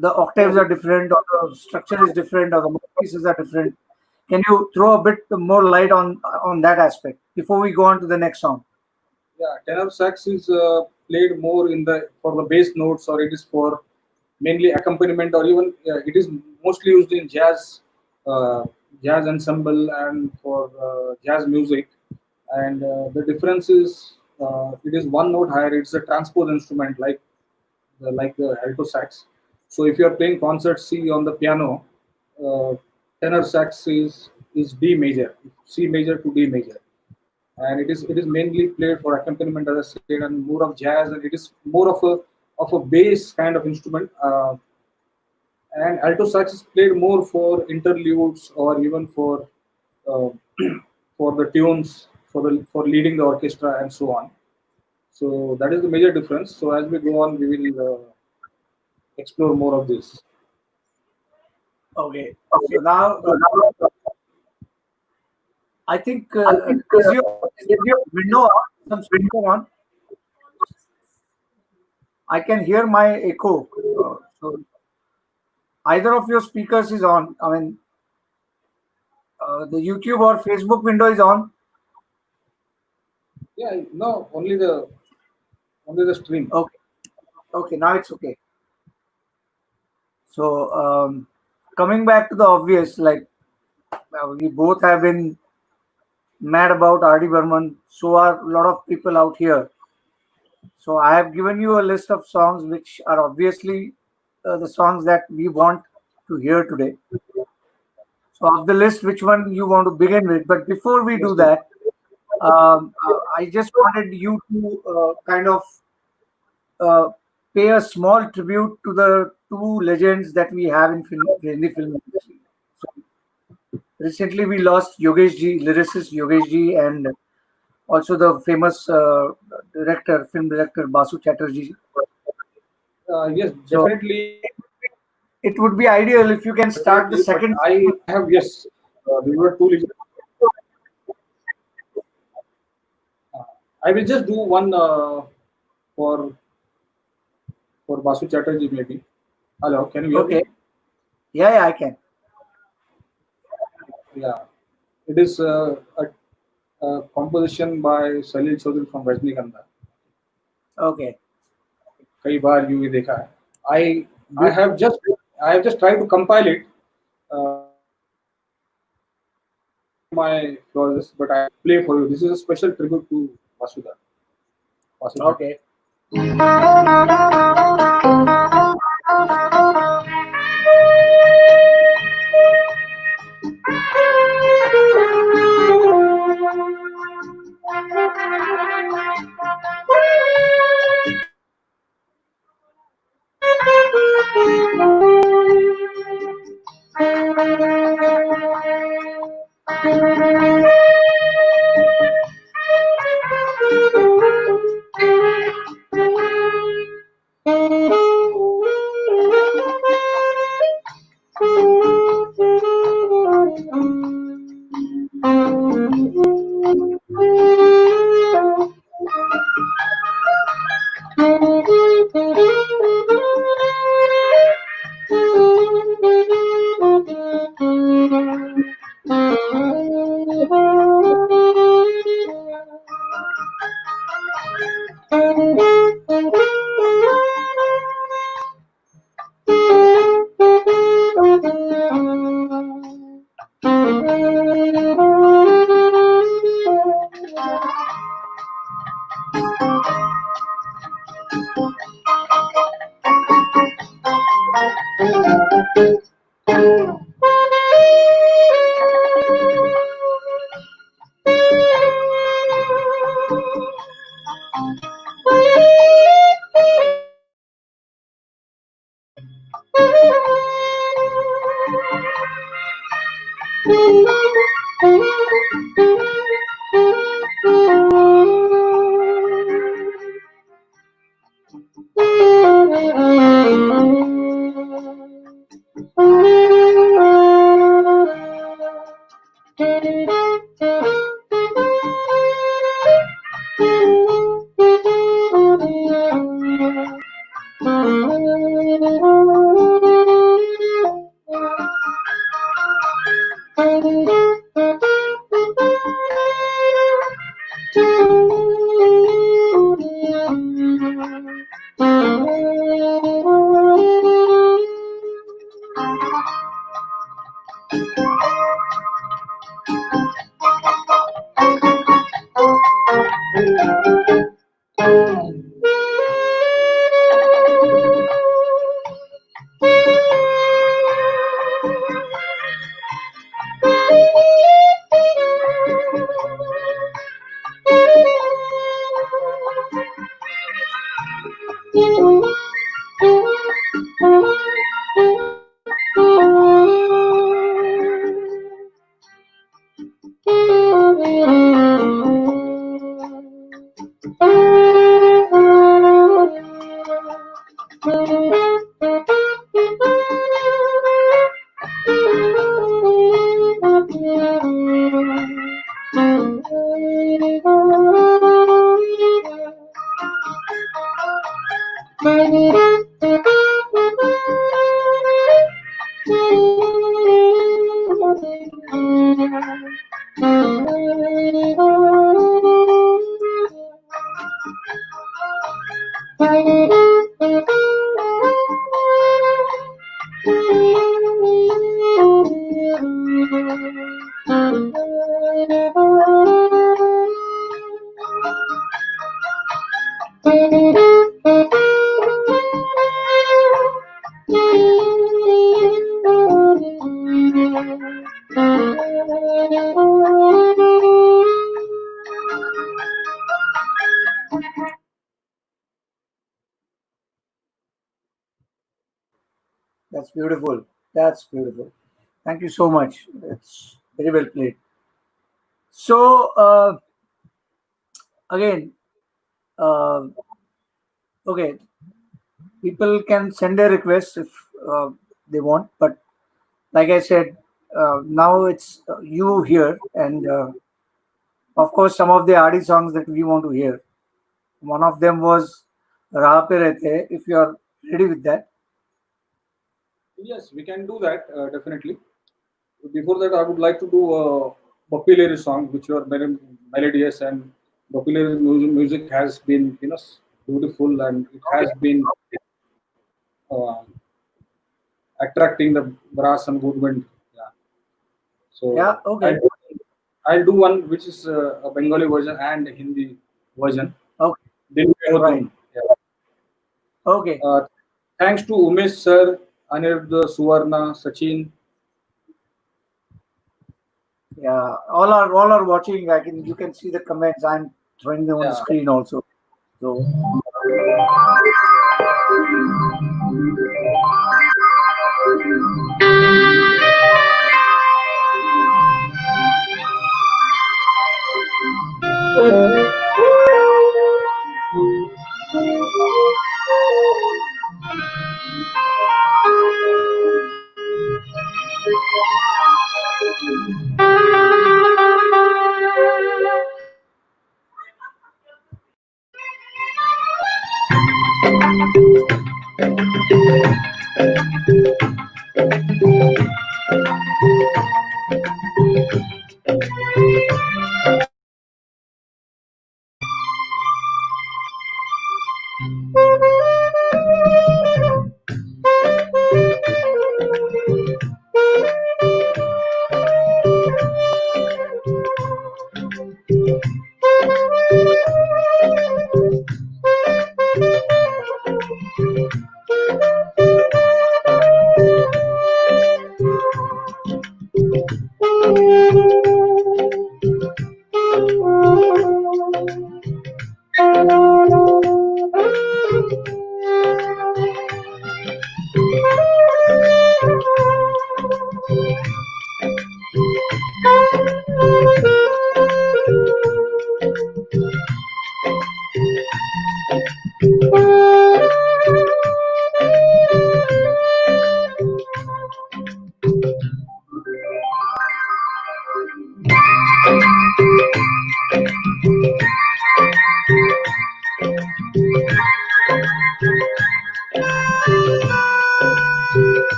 the octaves are different, or the structure is different, or the mouthpieces are different. Can you throw a bit more light on that aspect before we go on to the next song? Yeah, tenor sax is played more in the for the bass notes, or it is for mainly accompaniment, or even it is mostly used in uh, jazz ensemble and for jazz music. And the difference is it is one note higher. It's a transpose instrument like the alto sax. So if you are playing concert C on the piano, uh, tenor sax is D major, C major to D major, and it is mainly played for accompaniment, as I said, and more of jazz, and it is more of a bass kind of instrument. And alto sax is played more for interludes, or even for uh, for the tunes, for leading the orchestra and so on. So that is the major difference. So as we go on, we will explore more of this. Okay. So now, I think is your window on? Some speaker on? I can hear my echo. So either of your speakers is on. I mean, the YouTube or Facebook window is on. Yeah, no, only the stream. Okay. Okay. Now it's okay. So coming back to the obvious, like we both have been mad about R.D. Burman. So are a lot of people out here. So I have given you a list of songs which are obviously the songs that we want to hear today. So of the list, which one you want to begin with? But before we Yes, do yes. that, I just wanted you to kind of uh, pay a small tribute to the two legends that we have in the film industry. So recently, we lost Yogesh Ji, lyricist Yogesh Ji, and also the famous film director Basu Chatterjee. Yes, So definitely. it would be ideal if you can start the Definitely, but second. I have, yes. These were two legends. Uh, I will just do one for Basu Chatterjee maybe. Hello, can you hear me? Okay, yeah, I can. Yeah, it is a composition by Salil Chaudhary from Rajnikanda. Okay, कई बार यूं ही देखा है. I I Be- have just I have just tried to compile it. My flaws, but I play for you. This is a special tribute to Vasudha. Vasu Chatterjee. okay. That's beautiful. That's beautiful. Thank you so much. It's very well played. So again, uh, okay, people can send their requests if they want, but like I said, now it's you here, and of course, some of the RD songs that we want to hear. One of them was Raha Pe Rehte Hai, if you are ready with that. Yes, we can do that definitely. Before that, I would like to do a popular song, which are very melodious, and popular music has been, beautiful, and it Okay. has been uh, attracting the brass and woodwind. Yeah. Yeah, So okay. I'll do one which is a Bengali version and a Hindi version. Okay. Din Mein Ho Right. Tum. Yeah. Okay. Uh, Thanks to Umesh sir, Anirudh, Suvarna, Sachin. Yeah. All are watching. You can see the comments. I'm throwing them on the Yeah. screen also. So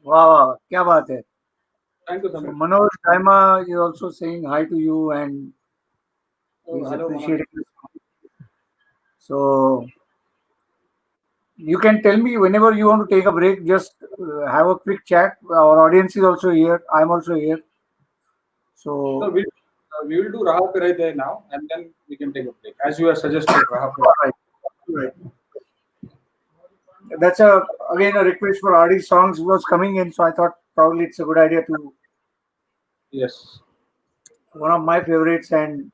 वाह वाह, क्या बात है. Thank you, So Samir. Manoj Daima is also saying hi to you and Oh, he's hello, Manoj. appreciating the song. So you can tell me whenever you want to take a break, just have a quick chat. Our audience is also here. I'm also here. So So we will do Raha Pe Rahe De now, and then we can take a break, as you have suggested. Raha Pe right, right. That's again a request for RD songs was coming in, so I thought probably it's a good idea to Yes. one of my favorites. And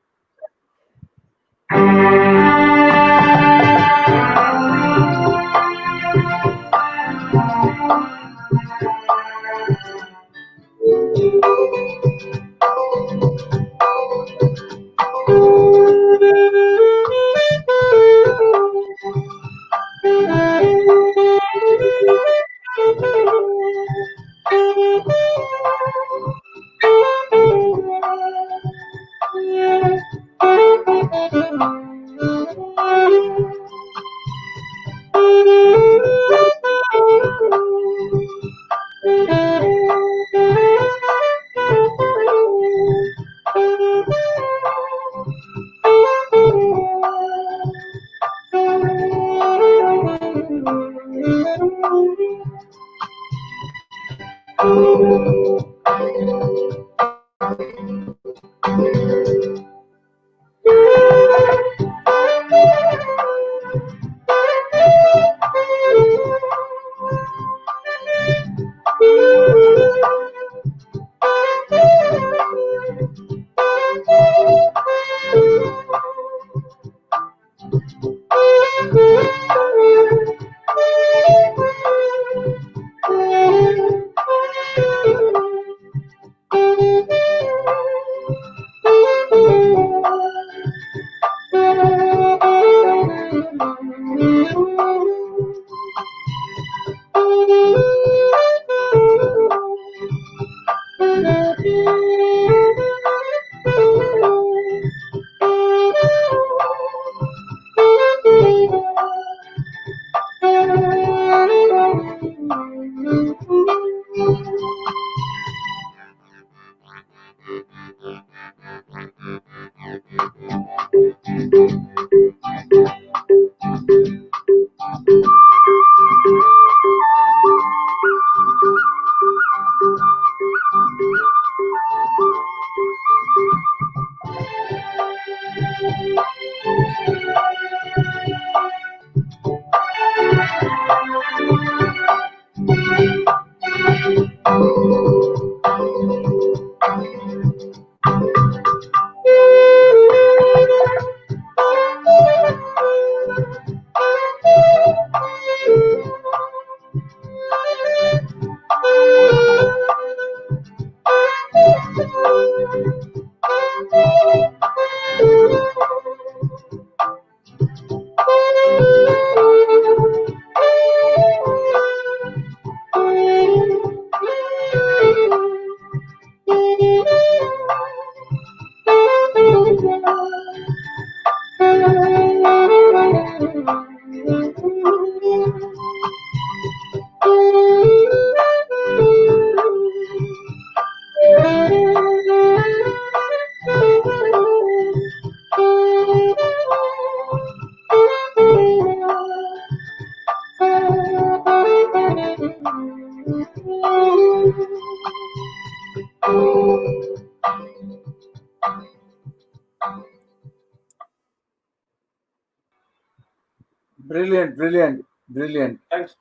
Brilliant, brilliant, brilliant. Thanks.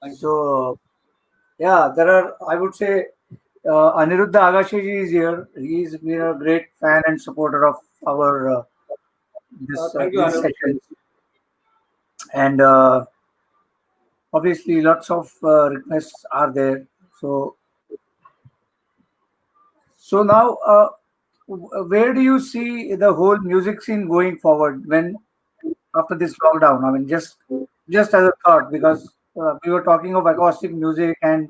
Thank you. So yeah, there are. I would say Aniruddha Agasheji is here. He's been a great fan and supporter of our Thank you, these Anirudh. sessions, and obviously lots of requests are there. So so now, where do you see the whole music scene going forward when after this lockdown? I mean, just as a thought, because we were talking of acoustic music, and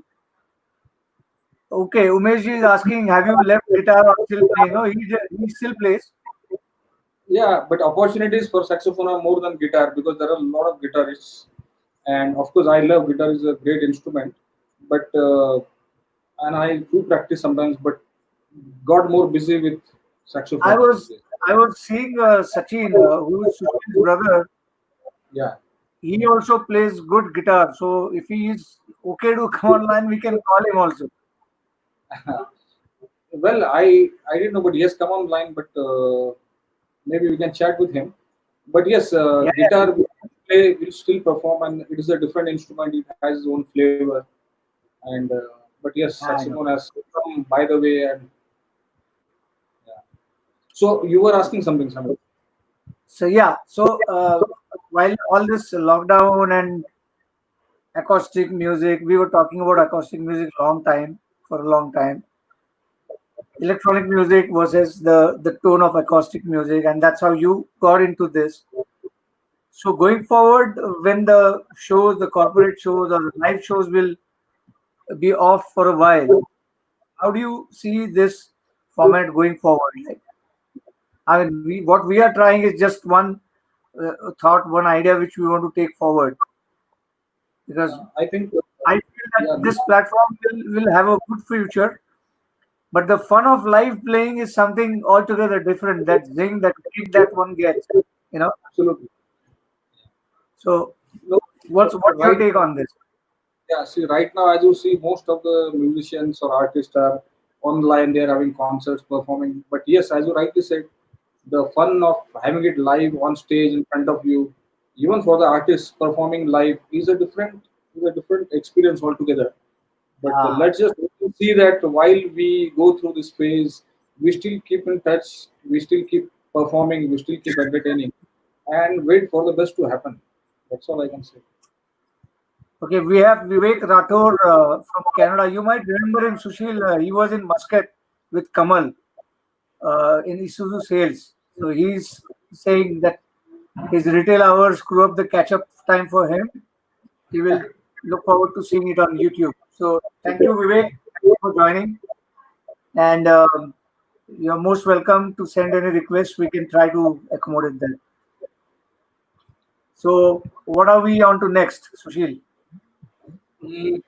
okay, Umesh is asking, have you left guitar or still playing? No, he still plays. Yeah, but opportunities for saxophone are more than guitar because there are a lot of guitarists, and of course, I love guitar is a great instrument, but and I do practice sometimes, but got more busy with I saxophone these was days. I was seeing Sachin, who is Sushil's brother. Yeah. He also plays good guitar. So if he is okay to come online, we can call him also. Well, I didn't know, but yes, come online, but maybe we can chat with him. But yes, Yeah, guitar will play will still perform, and it is a different instrument. It has its own flavor, and but yes, yeah, I saxophone know. has come by the way, and yeah. So you were asking something, Samir. So yeah, so while all this lockdown and acoustic music, we were talking about acoustic music long time for a long time. Electronic music versus the tone of acoustic music, and that's how you got into this. So going forward, when the shows, the corporate shows or the live shows will be off for a while, how do you see this format going forward? Like, I mean, what we are trying is just one thought, one idea which we want to take forward, because I think, I feel that yeah, this platform will have a good future, but the fun of live playing is something altogether different. That zing, that kick that one gets, you know. absolutely. So, No, what's your right. take on this? Yeah, see, right now, as you see, most of the musicians or artists are online. They are having concerts, performing. But yes, as you rightly said, the fun of having it live on stage in front of you, even for the artists performing live, is a different experience altogether. But Ah, let's just see that while we go through this phase, we still keep in touch, we still keep performing, we still keep entertaining, and wait for the best to happen. That's all I can say. okay, we have Vivek Rathore from Canada. You might remember him, Sushil. He was in Muscat with Kamal in Isuzu sales. So he's saying that his retail hours screw up the catch up time for him. He will look forward to seeing it on YouTube. So thank you, Vivek. Thank you for joining. And you're most welcome to send any requests. We can try to accommodate that. So what are we on to next, Sushil? Mm,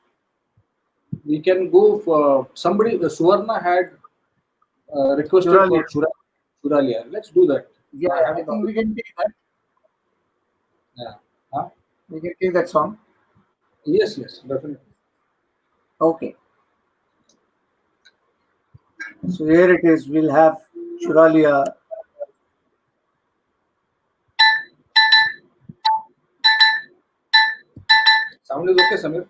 we can go for somebody. Suvarna had requested Churalia. for Churalia. Let's do that. Yeah, I yeah, have I it think on. we can take that. Yeah. Huh? We can take that song. Yes, yes, definitely. Okay. So here it is. We'll have Churalia. Sound is okay, Samir.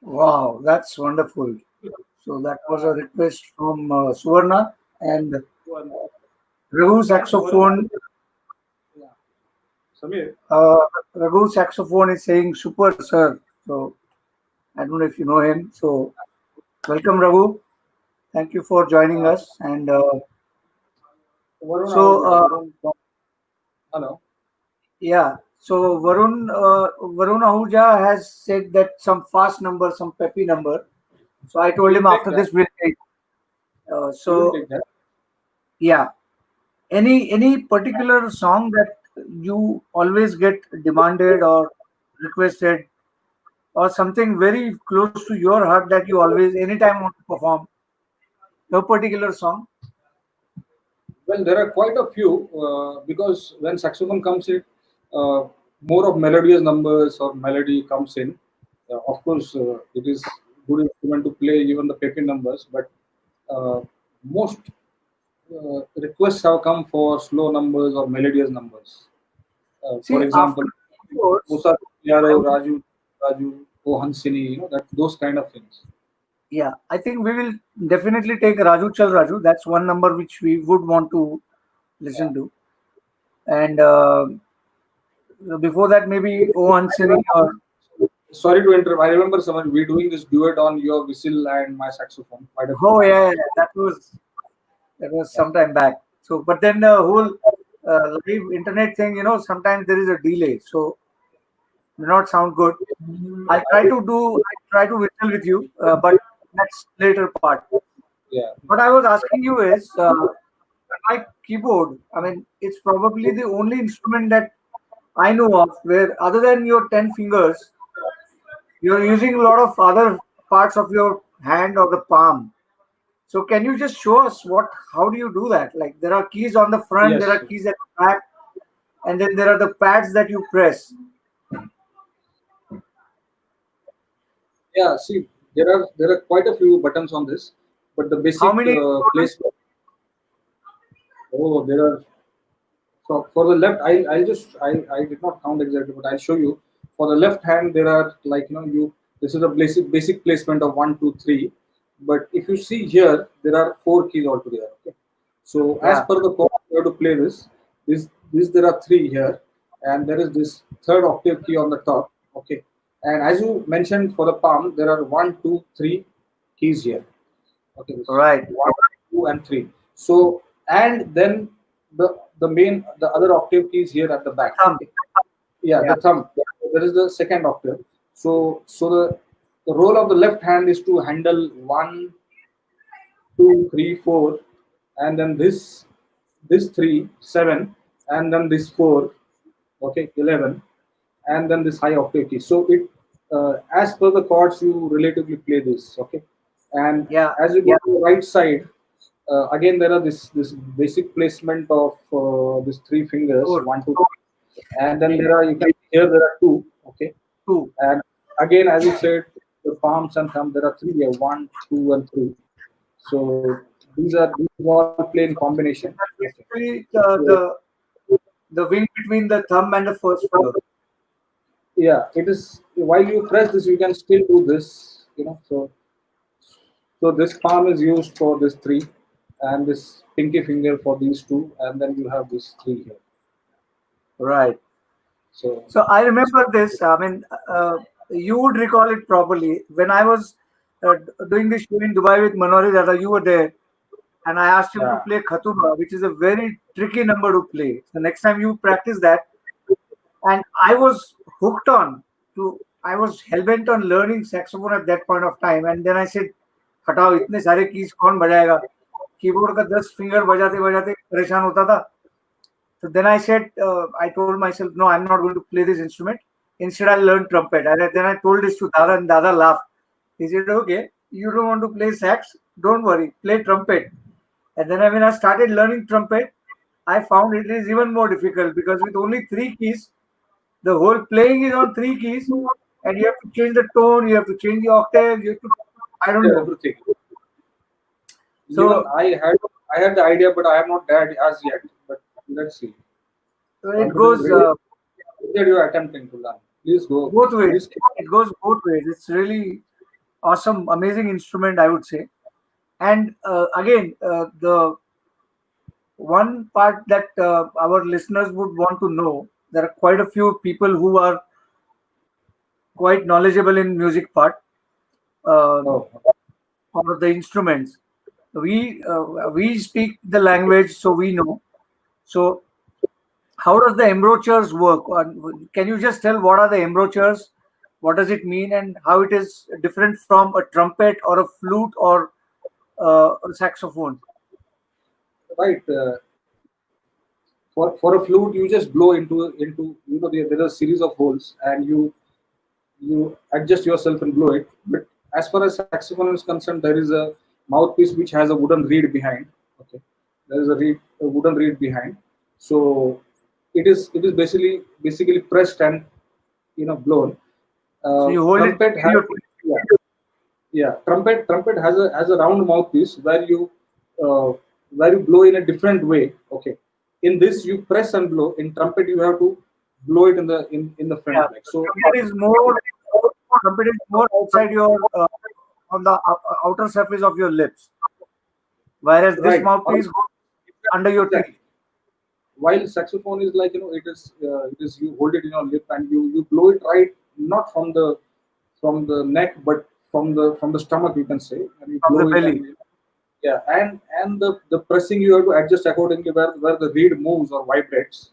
Wow, that's wonderful. So that was a request from Suvarna and Raghu saxophone. Yeah. Samir, Uh, Raghu saxophone is saying super sir. So I don't know if you know him. So welcome Raghu. Thank you for joining us. And Varun so Ahuja, hello. yeah. So Varun Ahuja has said that some fast number, some peppy number. So I told We'll him take after that. this we'll take. We will So take that. yeah. Any particular song that you always get demanded or requested, or something very close to your heart that you always anytime want to perform? No particular song? Well, there are quite a few because when saxophone comes in, uh, more of melodious numbers or melody comes in. Of course, it is good instrument to play even the peppy numbers, but most requests have come for slow numbers or melodious numbers. For See, after example, keyboards, Musa I Yaro, would, Raju, O Hansini, that those kind of things. yeah, I think we will definitely take Raju Chal Raju. That's one number which we would want to Yeah. listen to. And before that, maybe O Ansari or Sorry to interrupt. I remember someone we doing this duet on your whistle and my saxophone quite a few oh times. yeah, yeah, that was Yeah. some time back. So, but then the whole live internet thing, sometimes there is a delay, so may not sound good. I try to whistle with you, but that's later part. Yeah. What I was asking you is, my keyboard. I mean, it's probably the only instrument that I know of where, other than your 10 fingers, you're using a lot of other parts of your hand or the palm. So can you just show us how do you do that? Like there are keys on the front, there Yes. are keys at the back, and then there are the pads that you press. Yeah. See, there are quite a few buttons on this, but the How basic many total? place. Oh, there are. For the left, I did not count exactly, but I'll show you. For the left hand, there are like you. This is a basic placement of 1, 2, 3. But if you see here, there are 4 keys altogether. Okay. So as Yeah. per the chord, you have to play this. This there are 3 here, and there is this third octave key on the top. Okay. And as you mentioned, for the palm, there are 1, 2, 3 keys here. Okay, this Right. 1, 2, and 3. So and then the other octave key is here at the back. Thumb. Okay, yeah, Yeah. the thumb. There is the second octave. So the role of the left hand is to handle 1, 2, 3, 4, and then this 3, 7, and then this 4. Okay, 11, and then this high octave key. So it as per the chords you relatively play this. Okay, and Yeah. as you go to the right side, again there are this basic placement of these 3 fingers, Four. 1, 2, 3, and then Three. there are you can here there are 2. Okay, Two. and again as you said, the palms and thumb there are 3 here, 1, 2, and 3. So these all play in combination. That's Okay. basically So, the wing between the thumb and the first finger. yeah, it is while you press this, you can still do this. So this palm is used for this three, and this pinky finger for these two, and then you have this three here. Right. So So I remember this. I mean, you would recall it properly. When I was doing this show in Dubai with Manori Dada, you were there, and I asked him to yeah, play Khatuma, which is a very tricky number to play. So next time you practice that, and I was hooked on to. I was hellbent on learning saxophone at that point of time, and then I said, "हटाओ इतने सारे keys कौन बजाएगा? Keyboard का 10 finger बजाते बजाते परेशान होता था." So then I said, I told myself, no, I'm not going to play this instrument. Instead, I'll learn trumpet. And then I told this to Dada, and Dada laughed. He said, okay, you don't want to play sax? Don't worry, play trumpet. And then when I started learning trumpet, I found it is even more difficult because with only three keys, the whole playing is on three keys, and you have to change the tone, you have to change the octave, you have to, I don't know. everything. Even So I had the idea, but I have not tried as yet. But let's see. it But it is goes really good that you are attempting to learn. Please go. both ways. Please. It goes both ways. It's really awesome, amazing instrument, I would say. And again, the one part that our listeners would want to know, there are quite a few people who are quite knowledgeable in music part Oh, or the instruments. We speak the language, so we know. So how does the embrochures work? Can you just tell what are the embrochures? What does it mean, and how it is different from a trumpet or a flute or a saxophone? right. For a flute, you just blow into there are a series of holes, and you adjust yourself and blow it. But as far as saxophone is concerned, there is a mouthpiece which has a wooden reed behind. Okay, there is a wooden reed behind. So it is basically pressed and blown. So you hold it Trumpet in has your yeah, yeah. Trumpet has a round mouthpiece uh, where you blow in a different way. Okay, in this you press and blow. In trumpet you have to blow it in the front yeah. like so. Trumpet is more outside your on the outer surface of your lips, whereas this Right. mouthpiece goes under your teeth. Exactly. While saxophone is like it is you hold it in your lip and you blow it right, not from the neck but from the stomach, you can say, and you From the blow it. belly. And yeah, and the pressing you have to adjust accordingly where the reed moves or vibrates.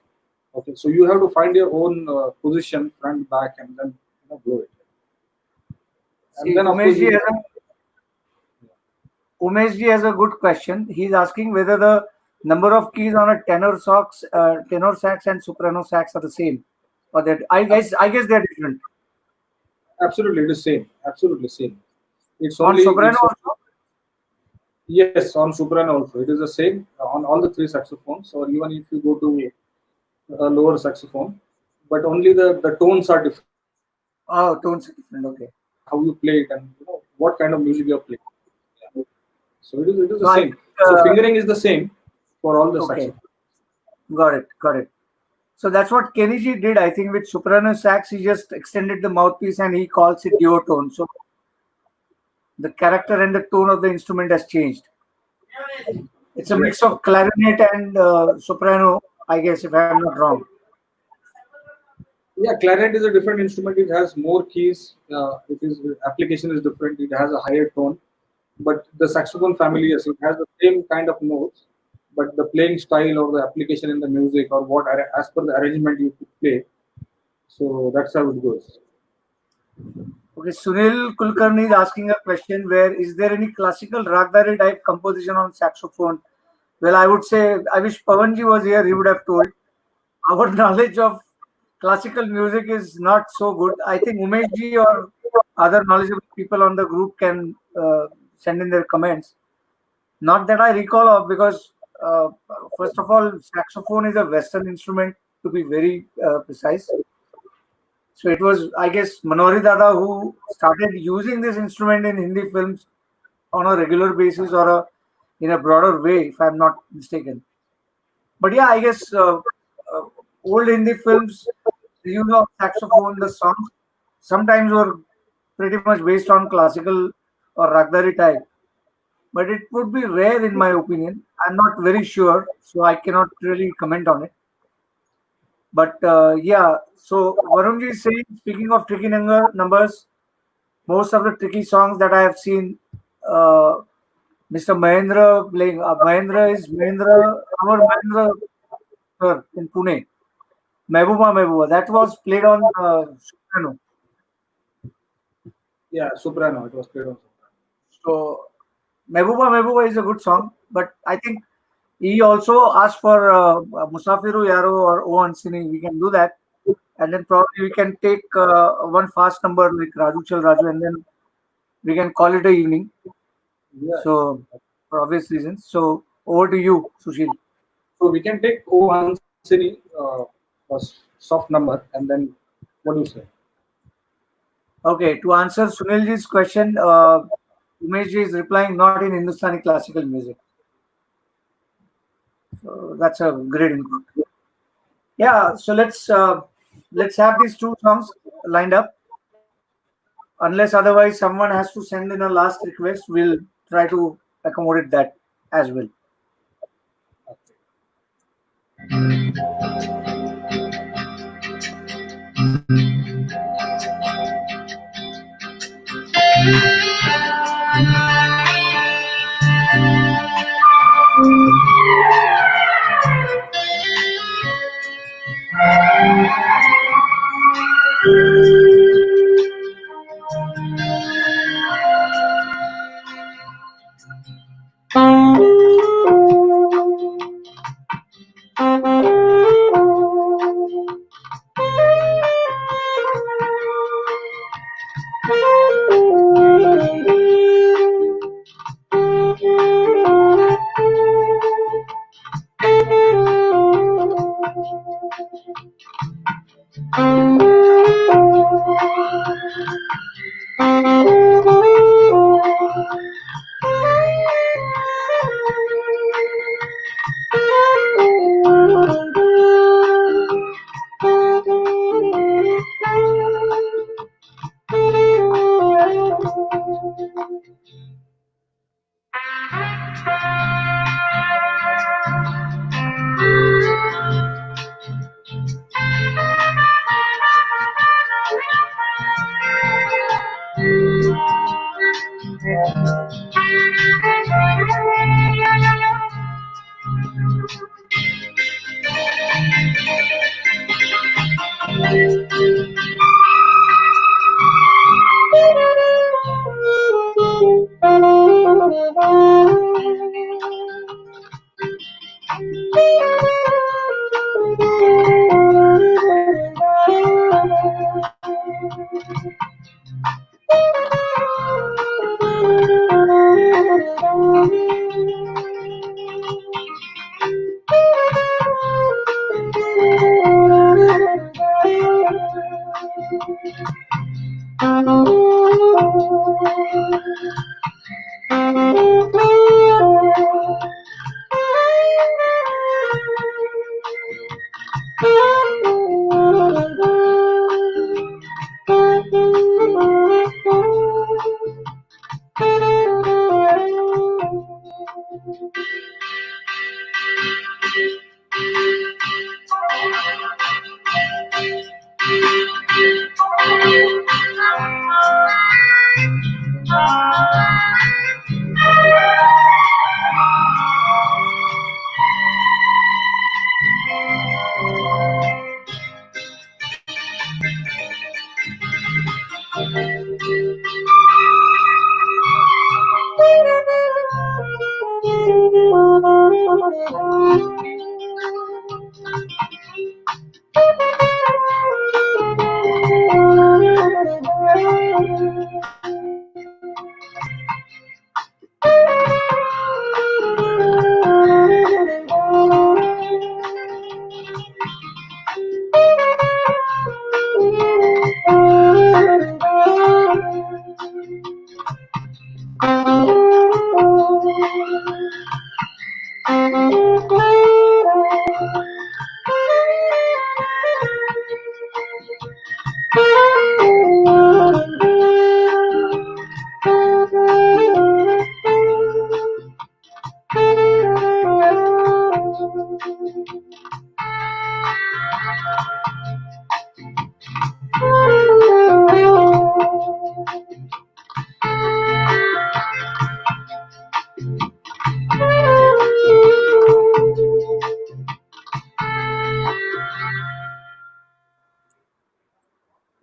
Okay, so you have to find your own position, front, back, and then blow it. And See, then of course you Umesh ji has a good question. He's asking whether the number of keys on a tenor sax and soprano sax are the same, or that I guess they're different. absolutely it is same, absolutely same. It's On only soprano it's also. Yes, on soprano also it is the same on all the three saxophones, or even if you go to a lower saxophone, but only the tones are different, Oh, tones are different. Okay. how you play it, and what kind of music you're playing. So it is So the I same. think, So fingering is the same for all the okay, saxophones. got it. So that's what Kenny G did. I think with soprano sax, he just extended the mouthpiece and he calls it duotone. So the character and the tone of the instrument has changed. It's a mix Yes. of clarinet and soprano, I guess, if I'm not wrong. Yeah, clarinet is a different instrument. It has more keys. It is application is different. It has a higher tone. But the saxophone family, yes, it has the same kind of notes, but the playing style or the application in the music or as per the arrangement you could play. So that's how it goes. Okay, Sunil Kulkarni is asking a question where is there any classical ragdari type composition on saxophone? Well, I would say I wish Pavanji was here, he would have told. Our knowledge of classical music is not so good. I think Umesh ji or other knowledgeable people on the group can send in their comments. Not that I recall of, because uh, first of all, saxophone is a Western instrument to be very precise. So it was, I guess, Manori Dada who started using this instrument in Hindi films on a regular basis, or in a broader way, if I'm not mistaken. But yeah, I guess old Hindi films, the use of saxophone, the songs sometimes were pretty much based on classical or ragdari type. But it would be rare in my opinion. I'm not very sure, so I cannot really comment on it. But yeah, so Varunji is saying, speaking of tricky numbers, most of the tricky songs that I have seen, uh, Mr. Mahendra playing. Mahendra is Mahendra, our Mahendra sir in Pune. Mehbooba Mehbooba. That was played on soprano. Yeah, soprano. It was played on soprano. So Mehbooba Mehbooba is a good song, but I think he also asked for Musafiru Yaro or O Ansini. We can do that, and then probably we can take one fast number like Raju Chal Raju, and then we can call it a evening. Yeah. So for obvious reasons. So over to you, Sushil. So we can take O Hansini, a soft number, and then what do you say? Okay, to answer Sunilji's question, Umeshji is replying not in Hindustani classical music. So that's a great input. Yeah, so let's have these two songs lined up. Unless otherwise someone has to send in a last request, we'll try to accommodate that as well.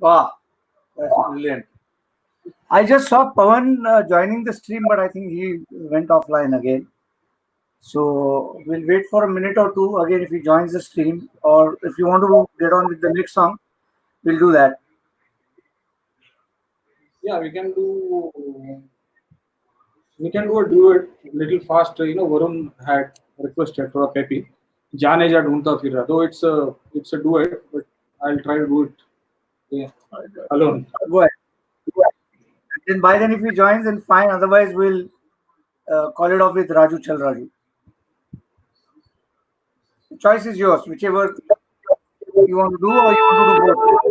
Wow, that's brilliant. I just saw Pawan joining the stream, but I think he went offline again. So we'll wait for a minute or two again if he joins the stream, or if you want to get on with the next song, we'll do that. Yeah, we can do a duet little fast. Varun had requested for a peppy. Jaane ja dhoonta fir raha. Though it's a duet, but I'll try to do it, yeah, alone. Go ahead. Then by then, if he joins, then fine. Otherwise, we'll call it off with Raju Chal Raju. The choice is yours. Whichever you want to do, or you want to do both.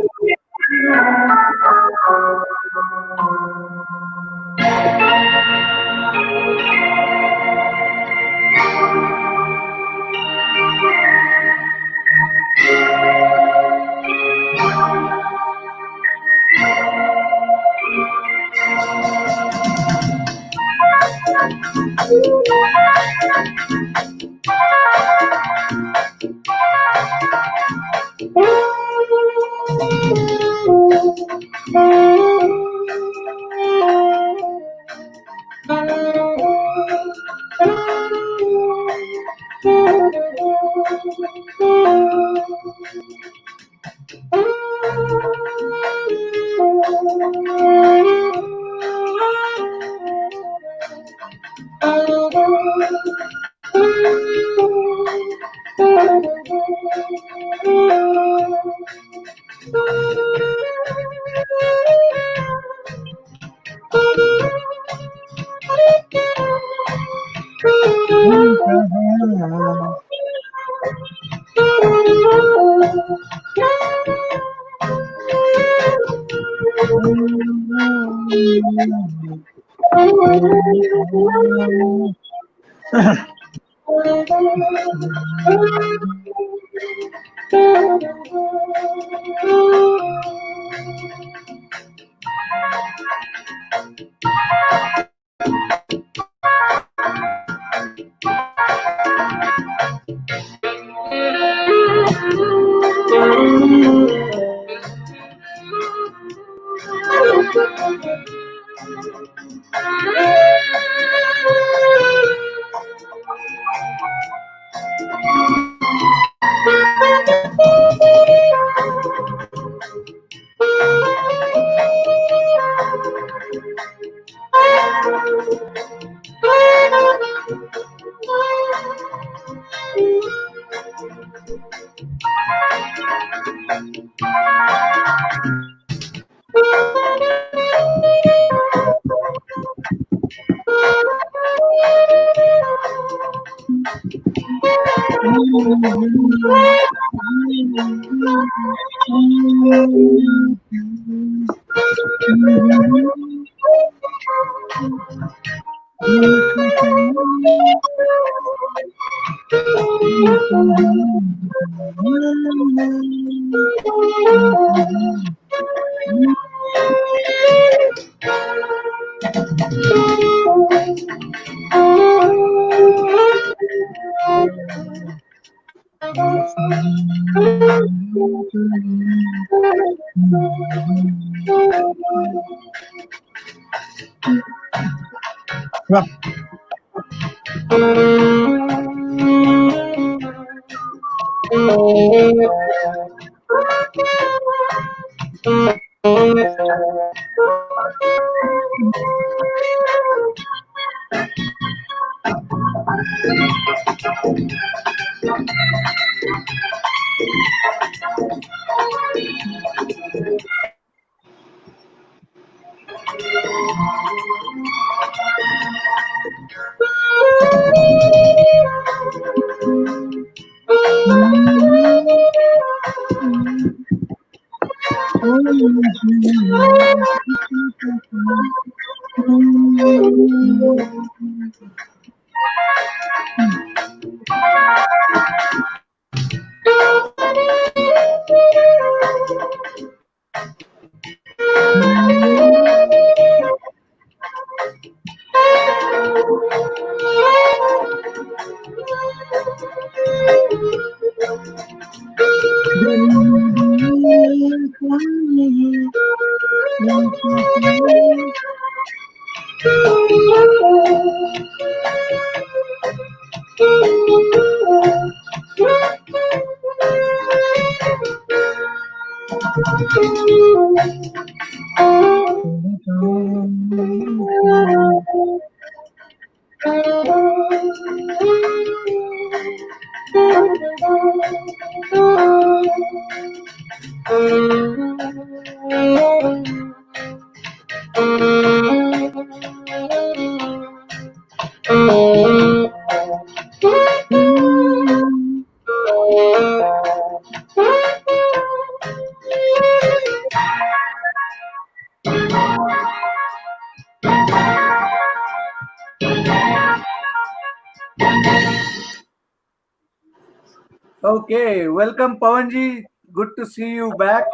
Okay, welcome Pawanji. Good to see you back.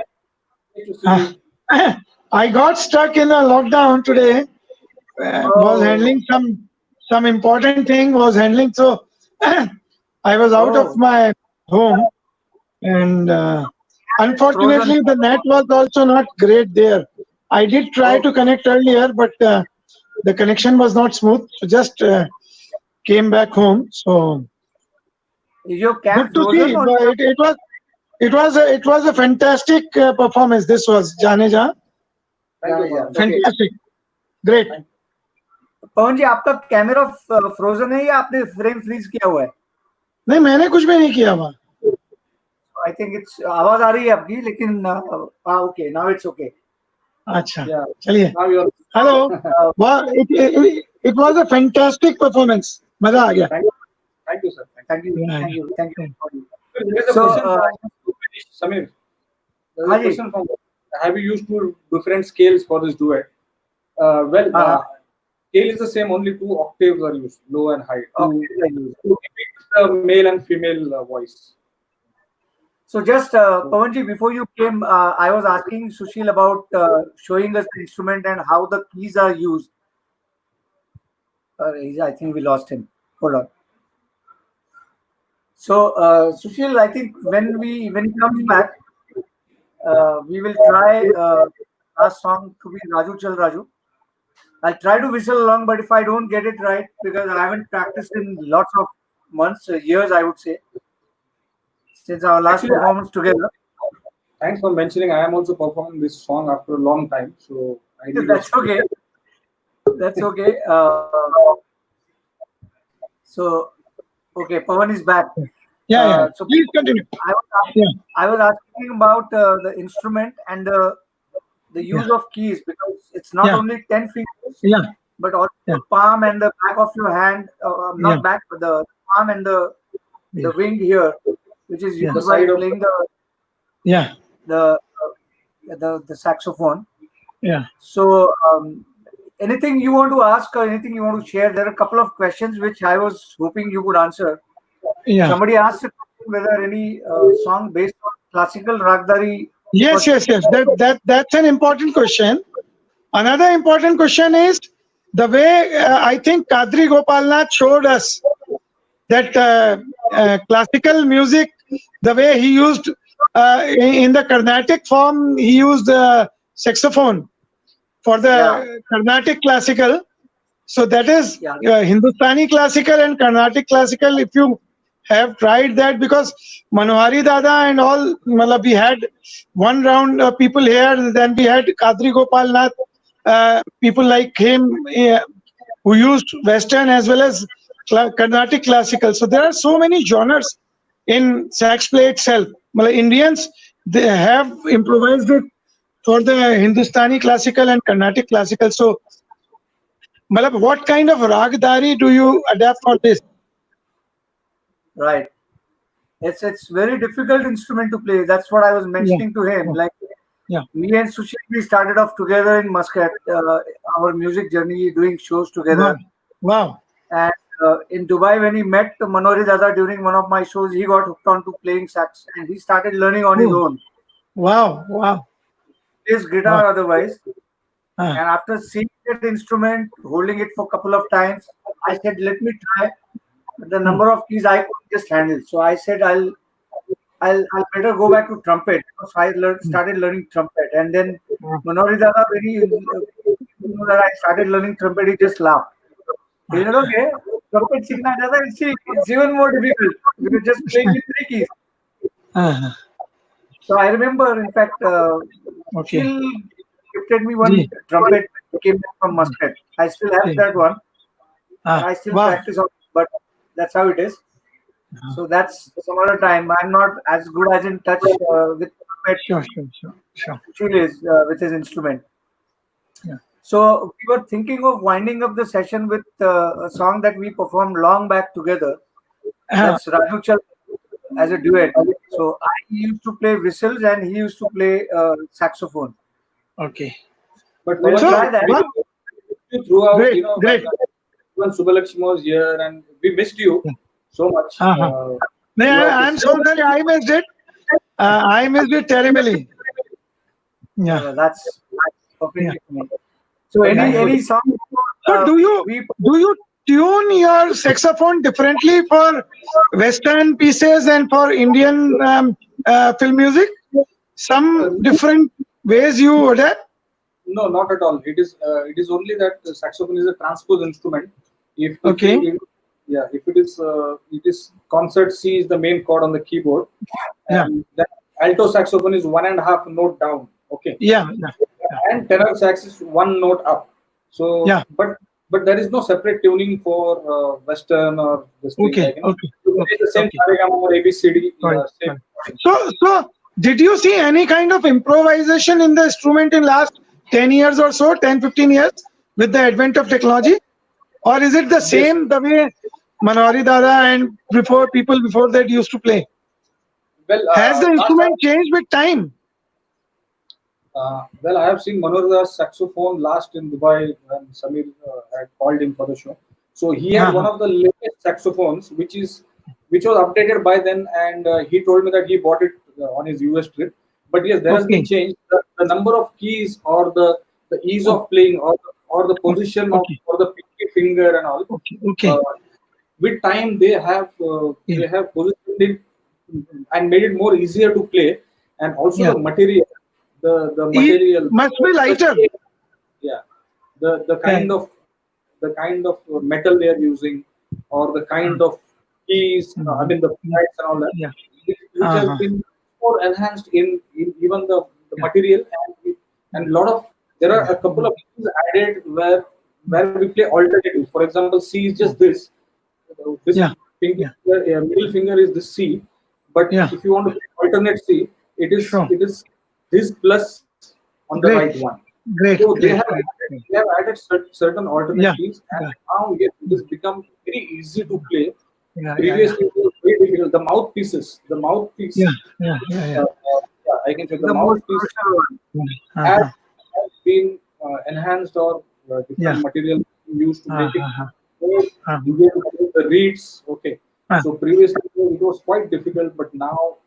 Nice to see you. I got stuck in a lockdown today. Was handling some important thing. Was handling, so I was out of my home, and unfortunately the net was also not great there. I did try to connect earlier, but the connection was not smooth. So just came back home. So Is your cap good to see. frozen? But it was a fantastic performance. This was Janeja. Thank you, Pawan. Fantastic, great. पवन जी आपका camera frozen है या आपने frame freeze किया हुआ है? नहीं, मैंने कुछ भी नहीं किया हुआ. आई थिंक इट्स आवाज आ रही है आपकी, लेकिन ओके नाउ इट्स ओके. अच्छा, Yeah. चलिए. Now you are. Hello. It was a fantastic performance. मजा आ गया. Thank you, sir. Thank you. There is a So, question from Samir. There is हाँ a जी. question from. Have you used two different scales for this duet? Scale is the same. Only 2 octaves are used, low and high. To depict the male and female voice. So just Pawan ji, before you came, I was asking Sushil about showing us the instrument and how the keys are used. I think we lost him. Hold on. So Sushil, I think when he comes back, we will try our song to be Raju Chal Raju. I'll try to whistle along, but if I don't get it right, because I haven't practiced in lots of months, years, I would say, since our last performance together. Thanks for mentioning. I am also performing this song after a long time, so I need That's okay. That's okay. So, okay, Pawan is back. Yeah. So Please continue. I was asking about the instrument and the use of keys, because it's not only 10 fingers, but also the palm and the back of your hand, not back, but the palm and the wing here, which is used by playing the saxophone. Yeah. So anything you want to ask or anything you want to share? There are a couple of questions which I was hoping you would answer. Yeah. Somebody asked whether any song based on classical ragdari. Yes. That's an important question. Another important question is the way I think Kadri Gopalnath showed us that classical music, the way he used in the Carnatic form, he used saxophone for the Carnatic classical. So that is Hindustani classical and Carnatic classical. If you have tried that, because Manohari Dada and all, we had one round of people here, then we had Kadri Gopalnath, people like him who used Western as well as Carnatic classical. So there are so many genres in sax play itself. Indians, they have improvised it for the Hindustani classical and Carnatic classical. So what kind of ragdari do you adapt for this? Right. It's very difficult instrument to play. That's what I was mentioning to him. Like me and Sushil, we started off together in Muscat, our music journey, doing shows together. Wow. And in Dubai, when he met Manohari Dada during one of my shows, he got hooked on to playing sax and he started learning on his own. Wow. He plays guitar otherwise. And after seeing that instrument, holding it for a couple of times, I said, let me try. But the number of keys I could just handle. So I said, I'll better go back to trumpet. So I started learning trumpet. And then Manohari Dada, when he knew that I started learning trumpet, he just laughed. He said, okay, trumpet seekhna jata, it's even more difficult. We're just playing with 3 keys. So I remember, in fact, Okay. Sushil gifted me one Ji. trumpet that came from Muscat. I still have Okay. that one, and I still Wow. practice on it, but that's how it is. So that's some other time. I'm not as good as in touch with trumpet Sure. Sushil is with his instrument. Yeah. So we were thinking of winding up the session with a song that we performed long back together. That's Raju Chal as a duet. So I used to play whistles and he used to play saxophone. Okay. But We'll So, try that. what- throughout, Great, you know, great. when Subbalaxmi was here, and we missed you so much. No, throughout I'm this- so sorry. I missed it. I missed it terribly. Yeah. That's perfectly Yeah. fine. So any song? So do you tune your saxophone differently for Western pieces and for Indian film music? Some different ways you adapt? No, not at all. It is only that the saxophone is a transpose instrument. If it is concert C is the main chord on the keyboard, and that alto saxophone is 1.5 note down. Okay. Yeah. And tenor sax is 1 note up. So, Yeah. but there is no separate tuning for Western or this thing. Okay. Like, you know, Okay. it's the same Saregama or ABCD. Right, Same. So did you see any kind of improvisation in the instrument in last 10 years or so, 10, 15 years with the advent of technology? Or is it the same the way Manohari Dada and people before that used to play? Well, Has the last instrument changed with time? well, I have seen Manohar saxophone last in Dubai when Samir had called him for the show. So he had one of the latest saxophones, which was updated by then, and he told me that he bought it on his US trip. But yes, there has been change. The number of keys or the ease of playing or the position of or the pinky finger and all. Okay. With time, they have positioned it and made it more easier to play, and also the material. The material must be lighter. Yeah, the kind of metal they are using, or the kind of keys. I mean the lights and all that, which has been more enhanced in even the material, and lot of there are a couple of things added where we play alternatives. For example, C is just this. This finger, middle finger is this C, but if you want to play alternate C, it is this plus on the right one. Great. So they have added certain alternate keys, and now it has become very easy to play. Previously, it was very difficult. The mouthpiece. I can say the mouthpiece has been enhanced or different material used to make it more easier to play the reeds. Okay. So previously it was quite difficult, but now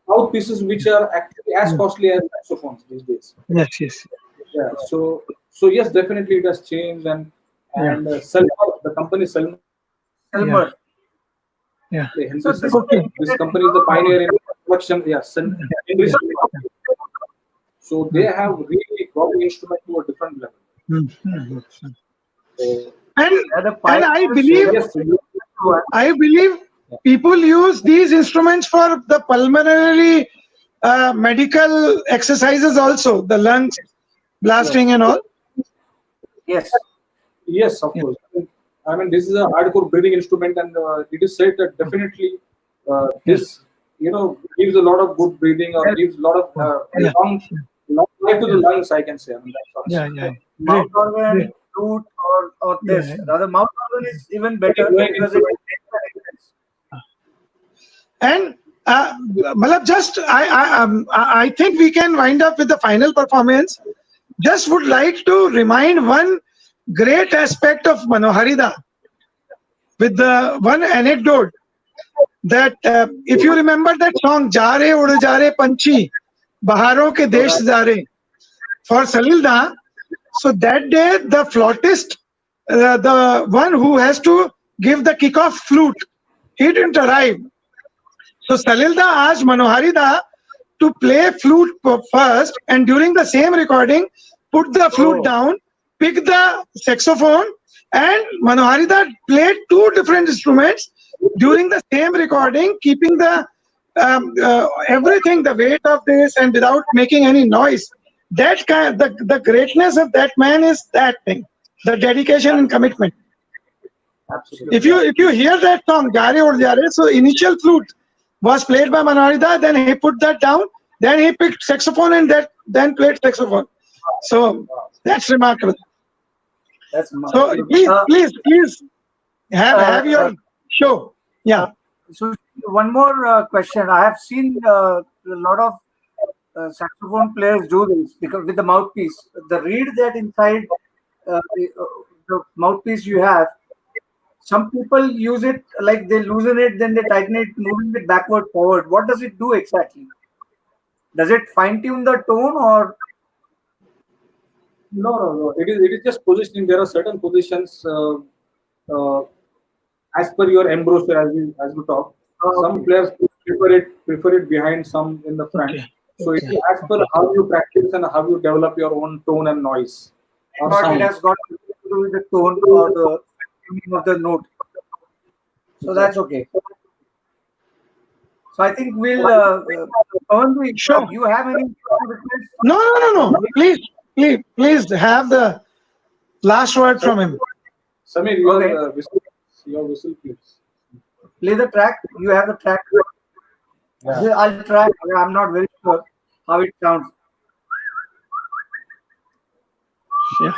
mouthpieces which are actually as costly as saxophones these days. Yes. Yeah. So yes, definitely it has changed, and Selmer, the company Selmer. So this company is the pioneer in production. So they have really brought the instrument to a different level. And I believe people use these instruments for the pulmonary medical exercises also, the lungs blasting and all. Yes, of course. I mean, this is a hardcore breathing instrument, and it is said that definitely this, gives a lot of good breathing, or gives a lot of long life to the lungs, I can say. I mean, Mouth organ, flute, or this. Rather, mouth organ is even better because it and I think we can wind up with the final performance. Just would like to remind one great aspect of Manoharida with the one anecdote that if you remember that song "Ja Re Ud Ja Re Panchi Baharon Ke Desh Ja Re" for Salilda. So that day the flautist, the one who has to give the kickoff flute, he didn't arrive. So Salilda asked Manoharida to play flute first, and during the same recording, put the flute down, pick the saxophone, and Manoharida played two different instruments during the same recording, keeping the everything, the weight of this, and without making any noise. That kind, the greatness of that man is that thing, the dedication and commitment. Absolutely. If you hear that song, Gare Ud Jare, so initial flute was played by Manarida, then he put that down, then he picked saxophone and then played saxophone. So that's remarkable. That's So please have your show. Yeah. So one more question. I have seen a lot of saxophone players do this because with the mouthpiece, the reed that inside the mouthpiece you have, some people use it like they loosen it, then they tighten it, moving it backward, forward. What does it do exactly? Does it fine tune the tone or? No. It is just positioning. There are certain positions as per your embouchure, as we talk. Some players prefer it behind, some in the front. Okay. So it is as per how you practice and how you develop your own tone and noise. Or But it sound. has got to do with the tone or the tuning of the note. So that's okay. So I think we'll. Pawan, Sure. you have any requests? No. Please have the last word from him. Samir, your whistle, please. Play the track. You have the track. Yeah. I'll try. I'm not very sure how it sounds. Yeah.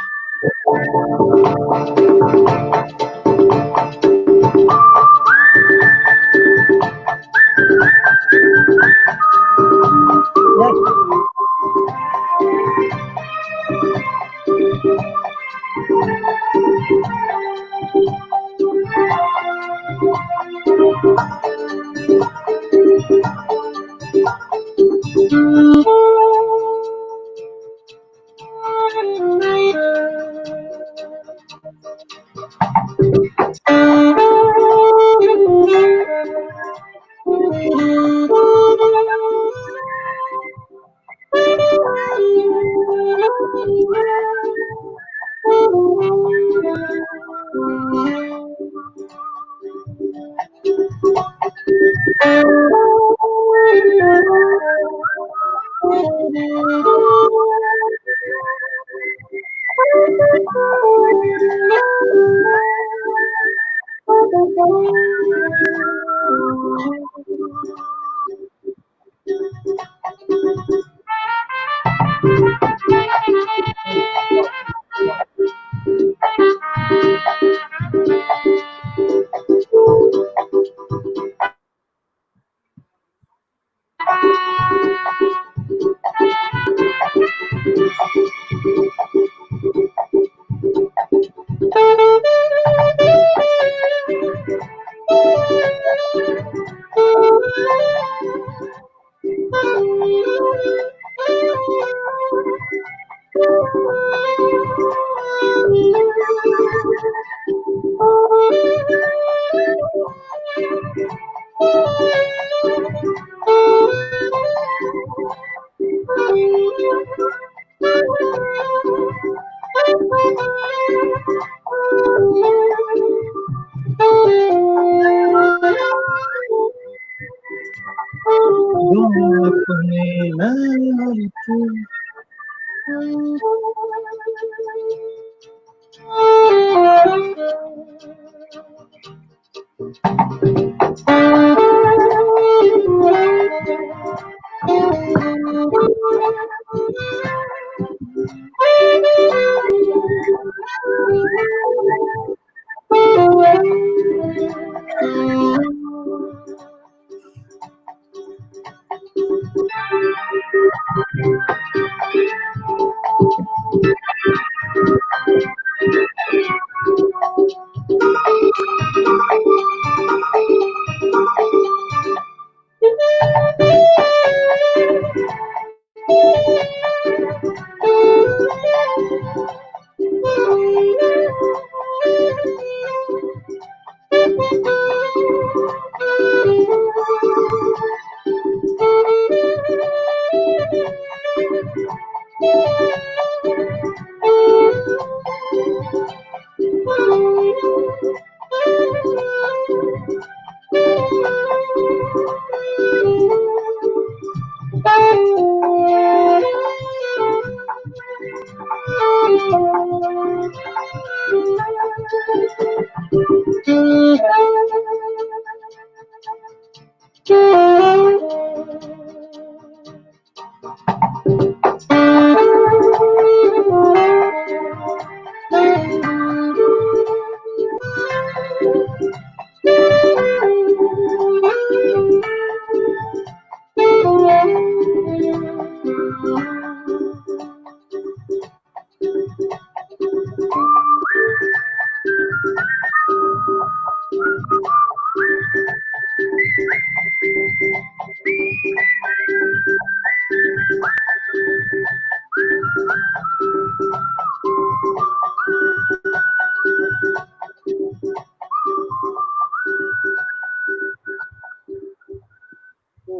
So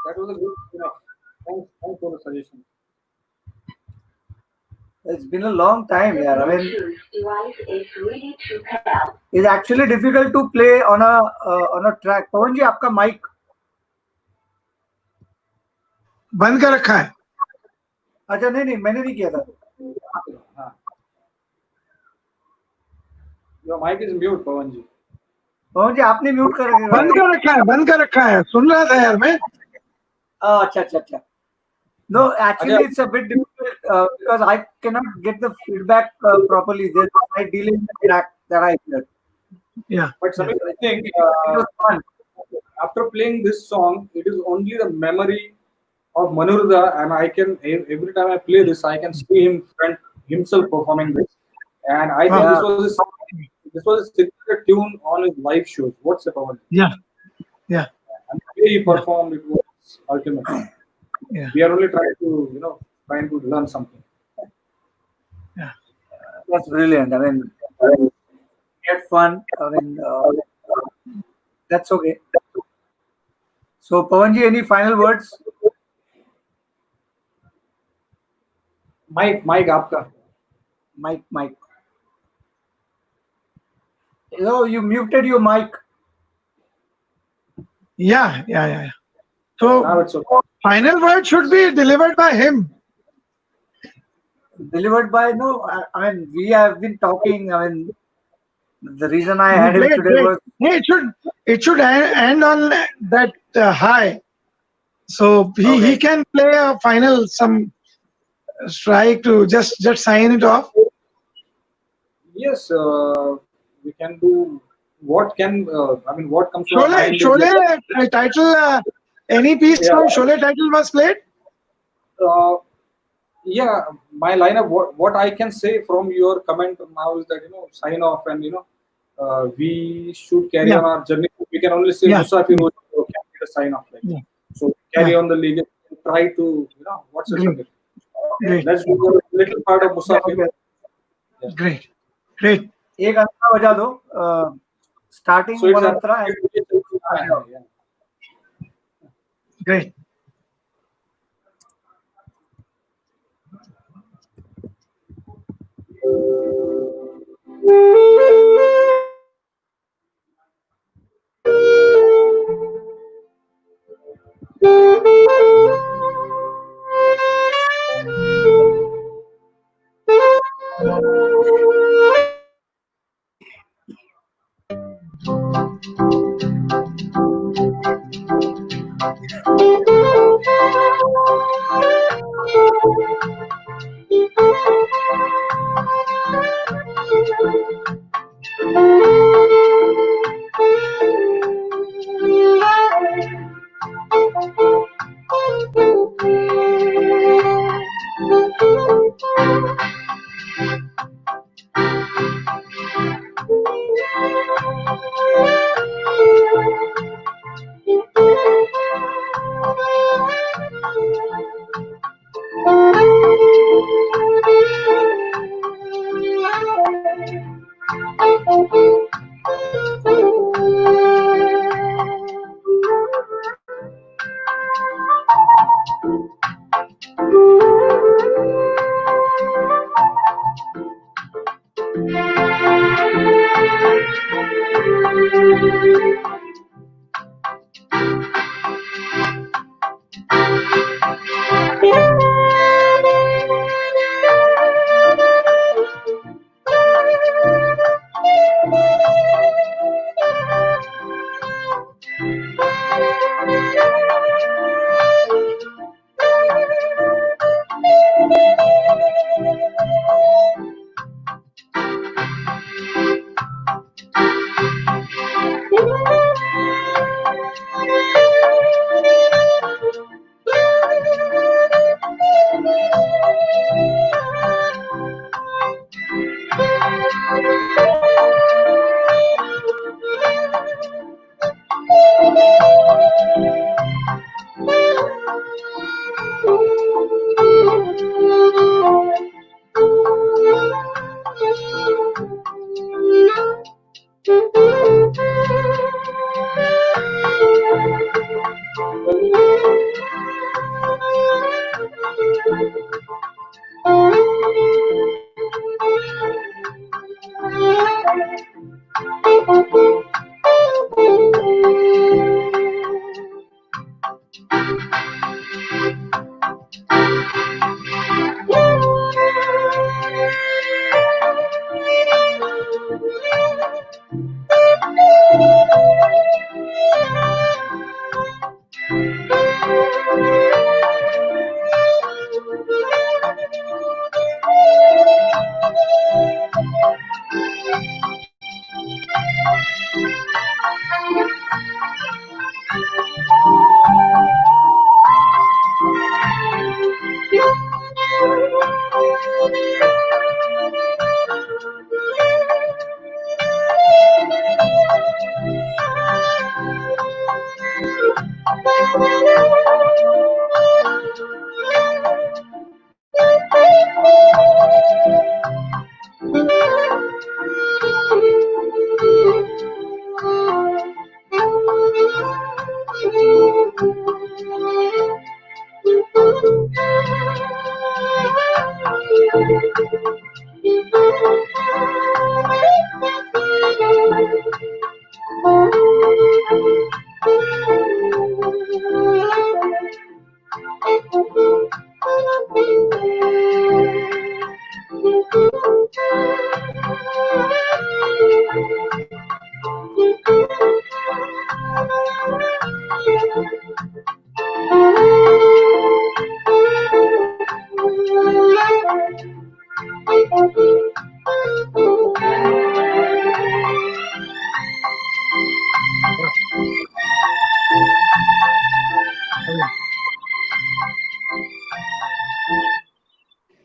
that was a good enough. Thanks for the suggestion. It's been a long time, yeah. I mean, it's actually difficult to play on a track. Pawan ji, आपका mic बंद कर रखा है. अच्छा नहीं मैंने नहीं किया था. हाँ. Your mic is mute, Pawan ji. पवन जी आपने म्यूट कर बंद कर रखा है. सुन रहा था यार मैं. अच्छा. No, actually it's a bit difficult because I cannot get the feedback properly. There's a slight delay in the track that I hear. Yeah. But Samir, I think It was fun. after playing this song, it is only the memory of Manurda, and I can every time I play this, I can see himself performing this, and I think this was a signature tune on his live shows. What's the power? Yeah. And the way he performed, it was ultimate. Yeah. We are only trying to learn something. That's brilliant. I mean, get fun. I mean, that's okay. So, Pawanji, any final words? Mike, आपका. Mike. No, you muted your mic. Yeah. Now So it's okay. final word should be delivered by him. Delivered by I mean, we have been talking. I mean, the reason I had him today was Hey, it should end on that high. So he can play a final some strike to just sign it off. Yes, we can do. What comes to our mind is Sholay title. Any piece from Sholay title was played. Yeah, my lineup. What I can say from your comment now is that sign off, and we should carry on our journey. We can only say Musafir can get a sign off. So carry on the league and try to what's the subject? Great. Let's do a little part of Musafir. Great. एक अंतरा बजा दो. Starting So it's one Antara. Great.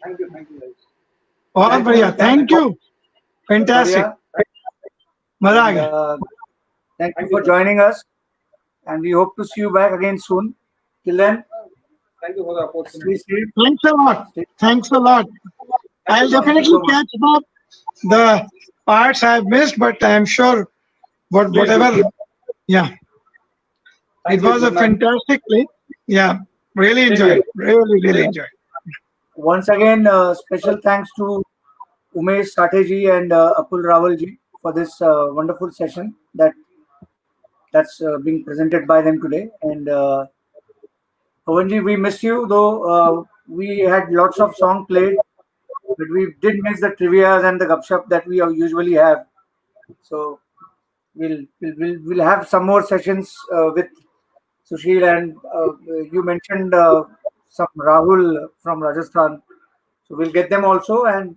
Thank you, guys. बहुत बढ़िया, thank you, fantastic, मजा आ And, गया. thank you for joining us, and we hope to see you back again soon. Till then, Thank you for the stay opportunity. safe. Thanks a lot. Thanks a lot. I'll Thank you definitely so much. catch up the parts I've missed, but I'm sure whatever. Yeah, Thank it you. was a Good night. fantastic play. Yeah, really enjoyed. Really enjoyed. Once again, special thanks to Umesh Sateji and Akul Rawalji for this wonderful session that's being presented by them today. And Pawanji, we missed you, though we had lots of songs played, but we did miss the trivias and the gupshup that we usually have. So we'll have some more sessions with Sushil, and you mentioned some Rahul from Rajasthan. So we'll get them also, and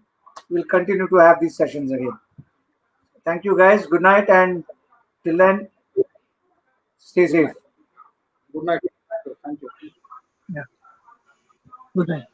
we'll continue to have these sessions again. Thank you, guys. Good night, and till then, stay safe. Good night. Thank you. Yeah. Good night.